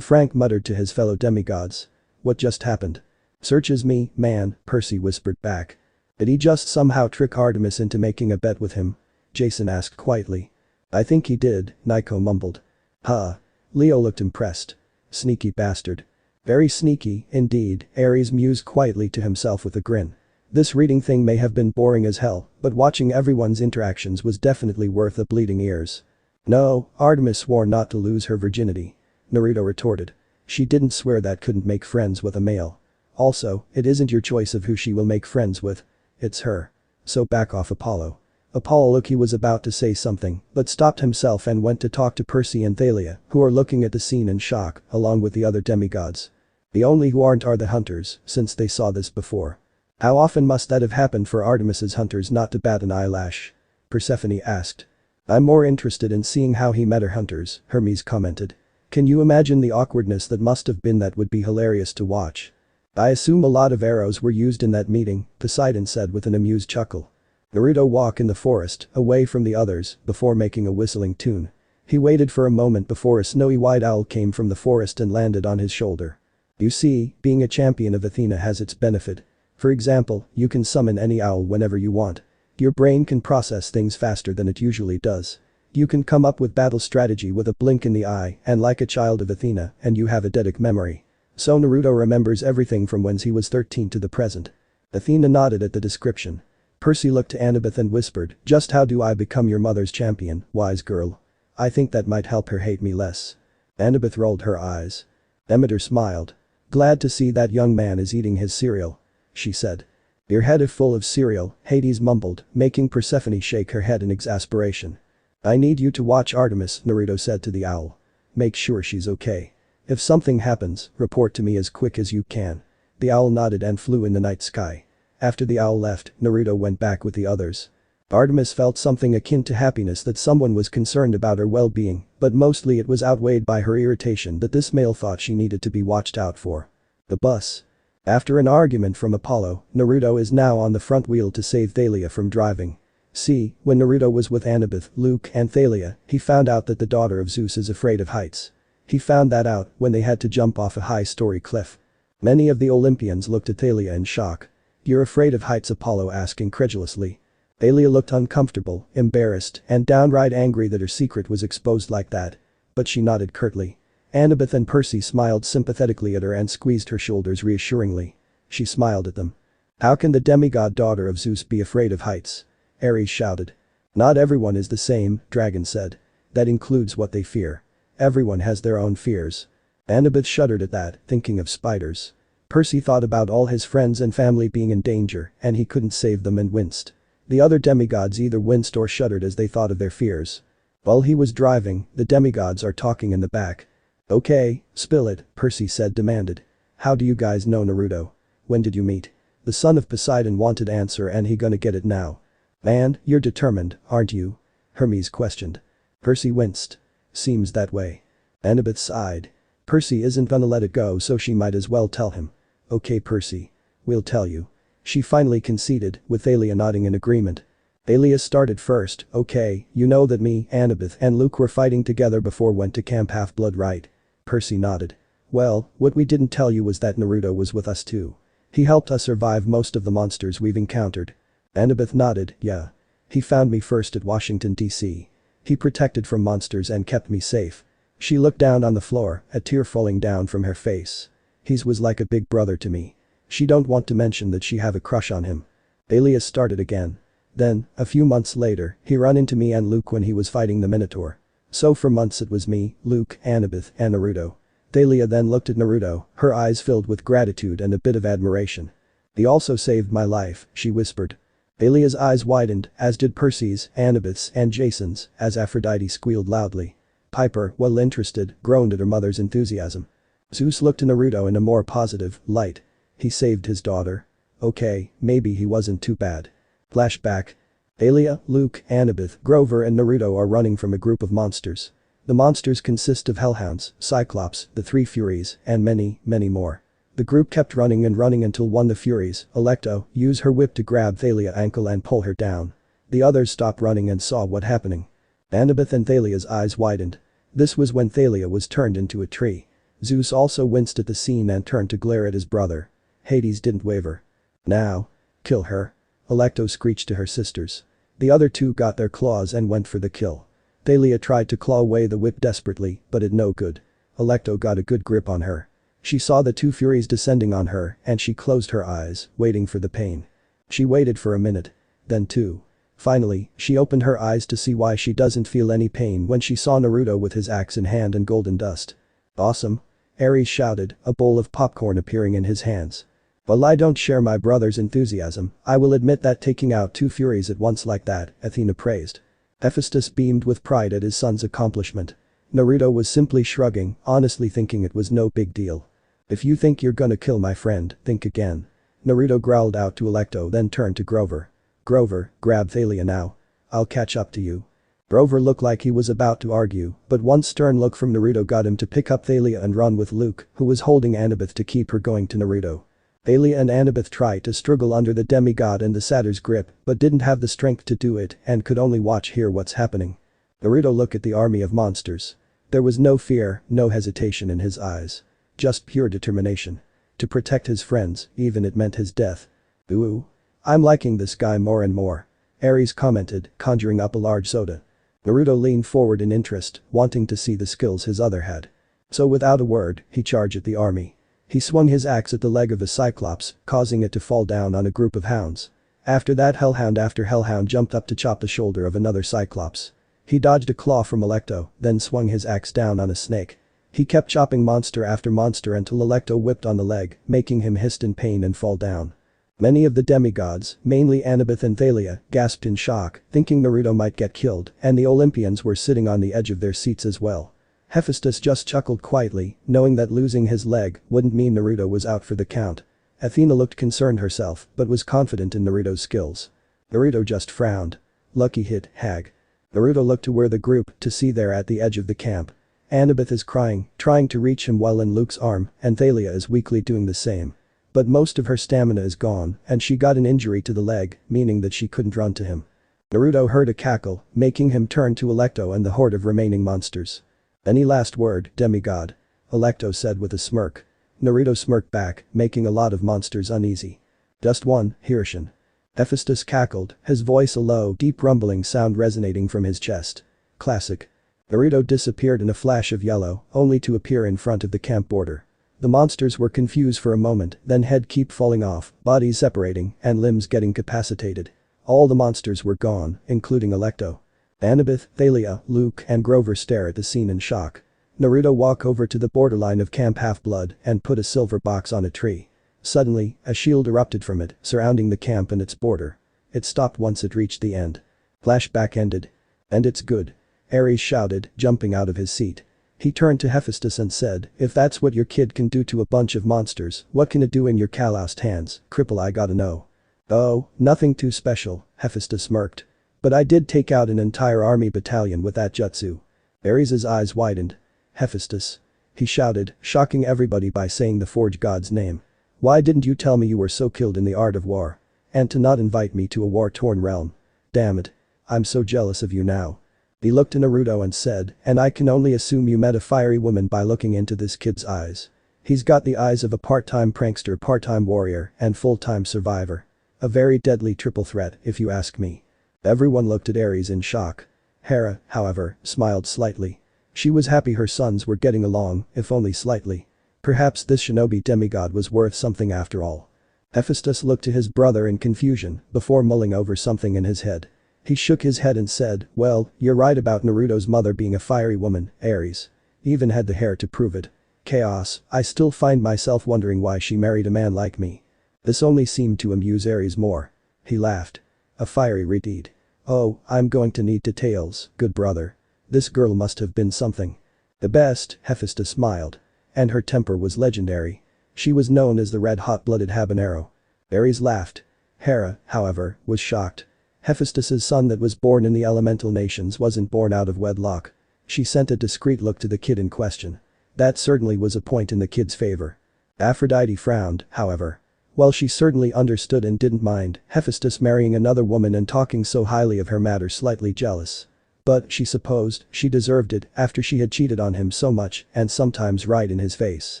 [SPEAKER 1] Frank muttered to his fellow demigods. What just happened? Searches me, man, Percy whispered back. Did he just somehow trick Artemis into making a bet with him? Jason asked quietly. I think he did, Nico mumbled. Huh. Leo looked impressed. Sneaky bastard. Very sneaky, indeed, Ares mused quietly to himself with a grin. This reading thing may have been boring as hell, but watching everyone's interactions was definitely worth the bleeding ears. No, Artemis swore not to lose her virginity. Naruto retorted. She didn't swear that couldn't make friends with a male. Also, it isn't your choice of who she will make friends with. It's her. So back off, Apollo. Apollo looked he was about to say something, but stopped himself and went to talk to Percy and Thalia, who are looking at the scene in shock, along with the other demigods. The only who aren't are the hunters, since they saw this before. How often must that have happened for Artemis's hunters not to bat an eyelash? Persephone asked. I'm more interested in seeing how he met her hunters, Hermes commented. Can you imagine the awkwardness that must have been? That would be hilarious to watch. I assume a lot of arrows were used in that meeting, Poseidon said with an amused chuckle. Naruto walked in the forest, away from the others, before making a whistling tune. He waited for a moment before a snowy white owl came from the forest and landed on his shoulder. You see, being a champion of Athena has its benefit. For example, you can summon any owl whenever you want. Your brain can process things faster than it usually does. You can come up with battle strategy with a blink in the eye and like a child of Athena, and you have eidetic memory. So Naruto remembers everything from when he was 13 to the present. Athena nodded at the description. Percy looked to Annabeth and whispered, "Just how do I become your mother's champion, wise girl? I think that might help her hate me less." Annabeth rolled her eyes. Demeter smiled. "Glad to see that young man is eating his cereal," she said. "Your head is full of cereal," Hades mumbled, making Persephone shake her head in exasperation. "I need you to watch Artemis," Naruto said to the owl. "Make sure she's okay. If something happens, report to me as quick as you can." The owl nodded and flew in the night sky. After the owl left, Naruto went back with the others. Artemis felt something akin to happiness that someone was concerned about her well-being, but mostly it was outweighed by her irritation that this male thought she needed to be watched out for. The bus. After an argument from Apollo, Naruto is now on the front wheel to save Thalia from driving. See, when Naruto was with Annabeth, Luke, and Thalia, he found out that the daughter of Zeus is afraid of heights. He found that out when they had to jump off a high-story cliff. Many of the Olympians looked at Thalia in shock. "You're afraid of heights?" Apollo asked incredulously. Thalia looked uncomfortable, embarrassed, and downright angry that her secret was exposed like that. But she nodded curtly. Annabeth and Percy smiled sympathetically at her and squeezed her shoulders reassuringly. She smiled at them. "How can the demigod daughter of Zeus be afraid of heights?" Ares shouted. "Not everyone is the same," Dragon said. "That includes what they fear. Everyone has their own fears." Annabeth shuddered at that, thinking of spiders. Percy thought about all his friends and family being in danger, and he couldn't save them and winced. The other demigods either winced or shuddered as they thought of their fears. While he was driving, the demigods are talking in the back. "Okay, spill it," Percy demanded. "How do you guys know Naruto? When did you meet?" The son of Poseidon wanted answer and he gonna get it now. "Man, you're determined, aren't you?" Hermes questioned. Percy winced. "Seems that way." Annabeth sighed. Percy isn't gonna let it go, so she might as well tell him. "Okay Percy. We'll tell you." She finally conceded, with Thalia nodding in agreement. Thalia started first. "Okay, you know that me, Annabeth, and Luke were fighting together before went to Camp Half-Blood, right?" Percy nodded. "Well, what we didn't tell you was that Naruto was with us too. He helped us survive most of the monsters we've encountered." Annabeth nodded. "Yeah. He found me first at Washington, D.C. He protected from monsters and kept me safe." She looked down on the floor, a tear falling down from her face. "He's was like a big brother to me. She don't want to mention that she have a crush on him." Thalia started again. "Then, a few months later, he run into me and Luke when he was fighting the Minotaur. So for months it was me, Luke, Annabeth, and Naruto." Thalia then looked at Naruto, her eyes filled with gratitude and a bit of admiration. "He also saved my life," she whispered. Thalia's eyes widened, as did Percy's, Annabeth's, and Jason's, as Aphrodite squealed loudly. Piper, well interested, groaned at her mother's enthusiasm. Zeus looked at Naruto in a more positive light. "He saved his daughter. Okay, maybe he wasn't too bad." Flashback. Thalia, Luke, Annabeth, Grover and Naruto are running from a group of monsters. The monsters consist of hellhounds, Cyclops, the three Furies, and many, many more. The group kept running and running until one of the Furies, Alecto, used her whip to grab Thalia's ankle and pull her down. The others stopped running and saw what happening. Annabeth and Thalia's eyes widened. This was when Thalia was turned into a tree. Zeus also winced at the scene and turned to glare at his brother. Hades didn't waver. "Now. Kill her." Alecto screeched to her sisters. The other two got their claws and went for the kill. Thalia tried to claw away the whip desperately, but it no good. Alecto got a good grip on her. She saw the two Furies descending on her and she closed her eyes, waiting for the pain. She waited for a minute. Then two. Finally, she opened her eyes to see why she doesn't feel any pain when she saw Naruto with his axe in hand and golden dust. "Awesome!" Ares shouted, a bowl of popcorn appearing in his hands. "While I don't share my brother's enthusiasm, I will admit that taking out two Furies at once like that," Athena praised. Hephaestus beamed with pride at his son's accomplishment. Naruto was simply shrugging, honestly thinking it was no big deal. "If you think you're gonna kill my friend, think again." Naruto growled out to Alecto, then turned to Grover. "Grover, grab Thalia now. I'll catch up to you." Grover looked like he was about to argue, but one stern look from Naruto got him to pick up Thalia and run with Luke, who was holding Annabeth to keep her going to Naruto. Thalia and Annabeth tried to struggle under the demigod and the satyr's grip, but didn't have the strength to do it and could only watch hear what's happening. Naruto looked at the army of monsters. There was no fear, no hesitation in his eyes. Just pure determination. To protect his friends, even it meant his death. Ooh. I'm liking this guy more and more. Ares commented, conjuring up a large soda. Naruto leaned forward in interest, wanting to see the skills his other had. So without a word, he charged at the army. He swung his axe at the leg of the Cyclops, causing it to fall down on a group of hounds. After that Hellhound after Hellhound jumped up to chop the shoulder of another Cyclops. He dodged a claw from Alecto, then swung his axe down on a snake. He kept chopping monster after monster until Alecto whipped on the leg, making him hiss in pain and fall down. Many of the demigods, mainly Annabeth and Thalia, gasped in shock, thinking Naruto might get killed, and the Olympians were sitting on the edge of their seats as well. Hephaestus just chuckled quietly, knowing that losing his leg wouldn't mean Naruto was out for the count. Athena looked concerned herself, but was confident in Naruto's skills. Naruto just frowned. Lucky hit, hag. Naruto looked to where the group to see there at the edge of the camp. Annabeth is crying, trying to reach him while in Luke's arm, and Thalia is weakly doing the same. But most of her stamina is gone, and she got an injury to the leg, meaning that she couldn't run to him. Naruto heard a cackle, making him turn to Alecto and the horde of remaining monsters. "Any last word, demigod?" Alecto said with a smirk. Naruto smirked back, making a lot of monsters uneasy. "Just one, Hirshin." Hephaestus cackled, his voice a low, deep rumbling sound resonating from his chest. Classic. Naruto disappeared in a flash of yellow, only to appear in front of the camp border. The monsters were confused for a moment, then head keep falling off, bodies separating, and limbs getting capacitated. All the monsters were gone, including Alecto. Annabeth, Thalia, Luke, and Grover stare at the scene in shock. Naruto walk over to the borderline of Camp Half-Blood and put a silver box on a tree. Suddenly, a shield erupted from it, surrounding the camp and its border. It stopped once it reached the end. Flashback ended. "And it's good," Ares shouted, jumping out of his seat. He turned to Hephaestus and said, "If that's what your kid can do to a bunch of monsters, what can it do in your calloused hands, cripple? I gotta know." "Oh, nothing too special," Hephaestus smirked. "But I did take out an entire army battalion with that jutsu." Ares' eyes widened. "Hephaestus," he shouted, shocking everybody by saying the Forge God's name. "Why didn't you tell me you were so skilled in the art of war? And to not invite me to a war-torn realm. Damn it. I'm so jealous of you now." He looked to Naruto and said, "And I can only assume you met a fiery woman by looking into this kid's eyes. He's got the eyes of a part-time prankster, part-time warrior, and full-time survivor. A very deadly triple threat, if you ask me." Everyone looked at Ares in shock. Hera, however, smiled slightly. She was happy her sons were getting along, if only slightly. Perhaps this shinobi demigod was worth something after all. Hephaestus looked to his brother in confusion before mulling over something in his head. He shook his head and said, "Well, you're right about Naruto's mother being a fiery woman, Ares. Even had the hair to prove it. Chaos, I still find myself wondering why she married a man like me." This only seemed to amuse Ares more. He laughed. "A fiery redeed. Oh, I'm going to need details, good brother. This girl must have been something." "The best," Hephaestus smiled. "And her temper was legendary. She was known as the red hot-blooded habanero." Ares laughed. Hera, however, was shocked. Hephaestus's son that was born in the elemental nations wasn't born out of wedlock. She sent a discreet look to the kid in question. That certainly was a point in the kid's favor. Aphrodite frowned, however. While she certainly understood and didn't mind Hephaestus marrying another woman and talking so highly of her made her slightly jealous. But she supposed she deserved it after she had cheated on him so much and sometimes right in his face.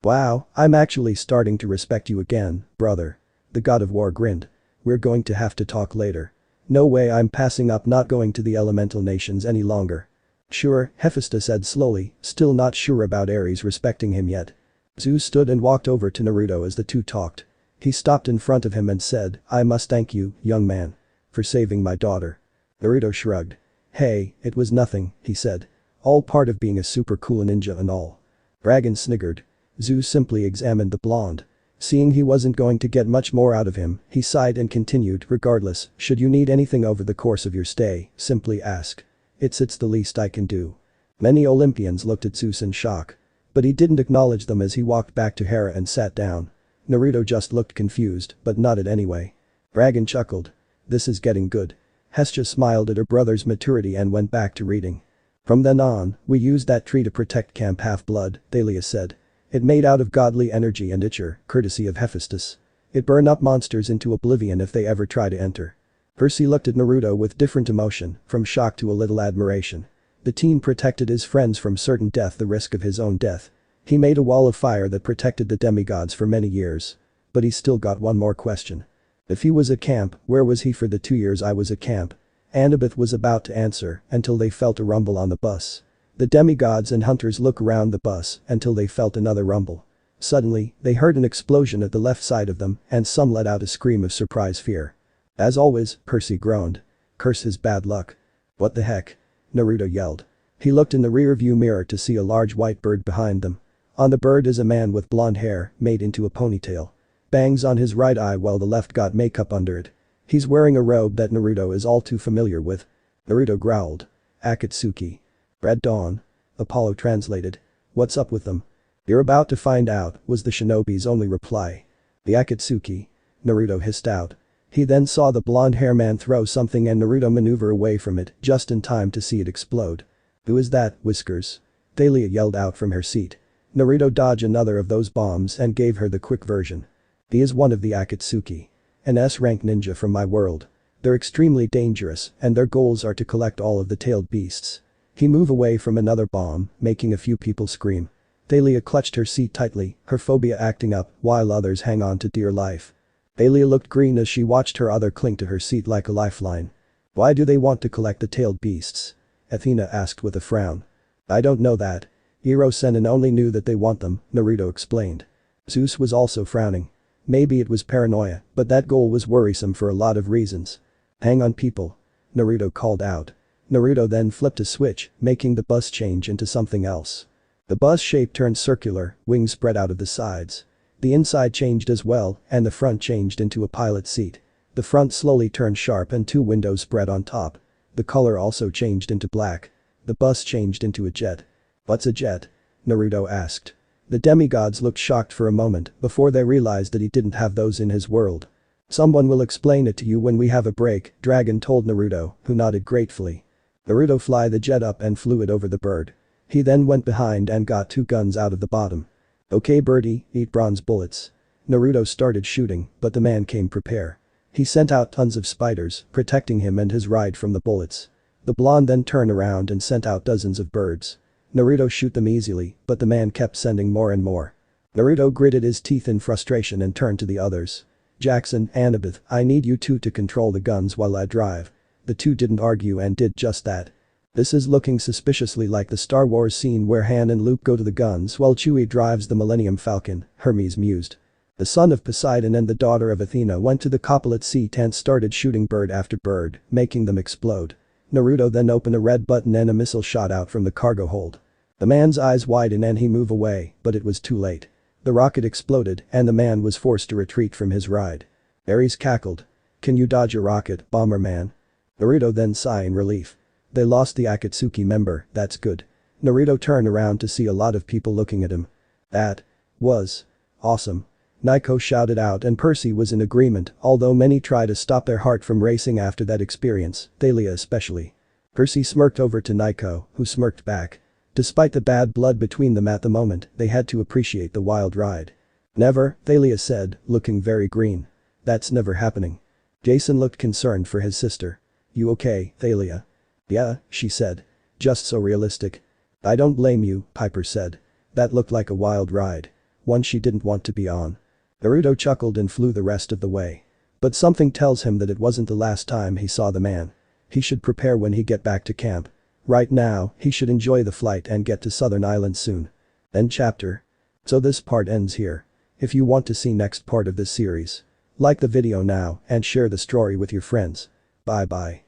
[SPEAKER 1] "Wow, I'm actually starting to respect you again, brother." The god of war grinned. "We're going to have to talk later. No way I'm passing up not going to the elemental nations any longer." "Sure," Hephaestus said slowly, still not sure about Ares respecting him yet. Zeus stood and walked over to Naruto as the two talked. He stopped in front of him and said, "I must thank you, young man. For saving my daughter." Naruto shrugged. "Hey, it was nothing," he said. "All part of being a super cool ninja and all." Dragon sniggered. Zeus simply examined the blonde. Seeing he wasn't going to get much more out of him, he sighed and continued, "Regardless, should you need anything over the course of your stay, simply ask. It's the least I can do." Many Olympians looked at Zeus in shock. But he didn't acknowledge them as he walked back to Hera and sat down. Naruto just looked confused, but nodded anyway. Dragon chuckled. "This is getting good." Hestia smiled at her brother's maturity and went back to reading. From then on, we used that tree to protect Camp Half-Blood, Thalia said. It made out of godly energy and ichor, courtesy of Hephaestus. It burn up monsters into oblivion if they ever try to enter. Percy looked at Naruto with different emotion, from shock to a little admiration. The teen protected his friends from certain death, the risk of his own death. He made a wall of fire that protected the demigods for many years. But he still got one more question. If he was at camp, where was he for the 2 years I was at camp? Annabeth was about to answer until they felt a rumble on the bus. The demigods and hunters look around the bus until they felt another rumble. Suddenly, they heard an explosion at the left side of them and some let out a scream of surprise fear. As always, Percy groaned. Curse his bad luck. What the heck? Naruto yelled. He looked in the rear-view mirror to see a large white bird behind them. On the bird is a man with blonde hair made into a ponytail. Bangs on his right eye while the left got makeup under it. He's wearing a robe that Naruto is all too familiar with. Naruto growled. Akatsuki. Red Dawn. Apollo translated. What's up with them? You're about to find out, was the shinobi's only reply. The Akatsuki. Naruto hissed out. He then saw the blonde hair man throw something and Naruto maneuver away from it just in time to see it explode. Who is that, Whiskers? Thalia yelled out from her seat. Naruto dodged another of those bombs and gave her the quick version. He is one of the Akatsuki. An S-rank ninja from my world. They're extremely dangerous and their goals are to collect all of the tailed beasts. He moved away from another bomb, making a few people scream. Thalia clutched her seat tightly, her phobia acting up while others hang on to dear life. Thalia looked green as she watched her other cling to her seat like a lifeline. Why do they want to collect the tailed beasts? Athena asked with a frown. I don't know that. Iro-Sennin only knew that they want them, Naruto explained. Zeus was also frowning. Maybe it was paranoia, but that goal was worrisome for a lot of reasons. Hang on people. Naruto called out. Naruto then flipped a switch, making the bus change into something else. The bus shape turned circular, wings spread out of the sides. The inside changed as well, and the front changed into a pilot seat. The front slowly turned sharp and 2 windows spread on top. The color also changed into black. The bus changed into a jet. What's a jet? Naruto asked. The demigods looked shocked for a moment before they realized that he didn't have those in his world. Someone will explain it to you when we have a break, Dragon told Naruto, who nodded gratefully. Naruto flew the jet up and flew it over the bird. He then went behind and got 2 guns out of the bottom. Okay birdie, eat bronze bullets. Naruto started shooting, but the man came prepared. He sent out tons of spiders, protecting him and his ride from the bullets. The blonde then turned around and sent out dozens of birds. Naruto shoot them easily, but the man kept sending more and more. Naruto gritted his teeth in frustration and turned to the others. Jackson, Annabeth, I need you two to control the guns while I drive. The two didn't argue and did just that. This is looking suspiciously like the Star Wars scene where Han and Luke go to the guns while Chewie drives the Millennium Falcon, Hermes mused. The son of Poseidon and the daughter of Athena went to the copilot seat and started shooting bird after bird, making them explode. Naruto then opened a red button and a missile shot out from the cargo hold. The man's eyes widened and he moved away, but it was too late. The rocket exploded and the man was forced to retreat from his ride. Ares cackled. Can you dodge a rocket, Bomberman? Naruto then sighed in relief. They lost the Akatsuki member, that's good. Naruto turned around to see a lot of people looking at him. That was awesome. Naiko shouted out and Percy was in agreement, although many tried to stop their heart from racing after that experience, Thalia especially. Percy smirked over to Naiko, who smirked back. Despite the bad blood between them at the moment, they had to appreciate the wild ride. Never, Thalia said, looking very green. That's never happening. Jason looked concerned for his sister. You okay, Thalia? Yeah, she said. Just so realistic. I don't blame you, Piper said. That looked like a wild ride. One she didn't want to be on. Naruto chuckled and flew the rest of the way. But something tells him that it wasn't the last time he saw the man. He should prepare when he get back to camp. Right now, he should enjoy the flight and get to Southern Island soon. End chapter. So this part ends here. If you want to see next part of this series, like the video now and share the story with your friends. Bye bye.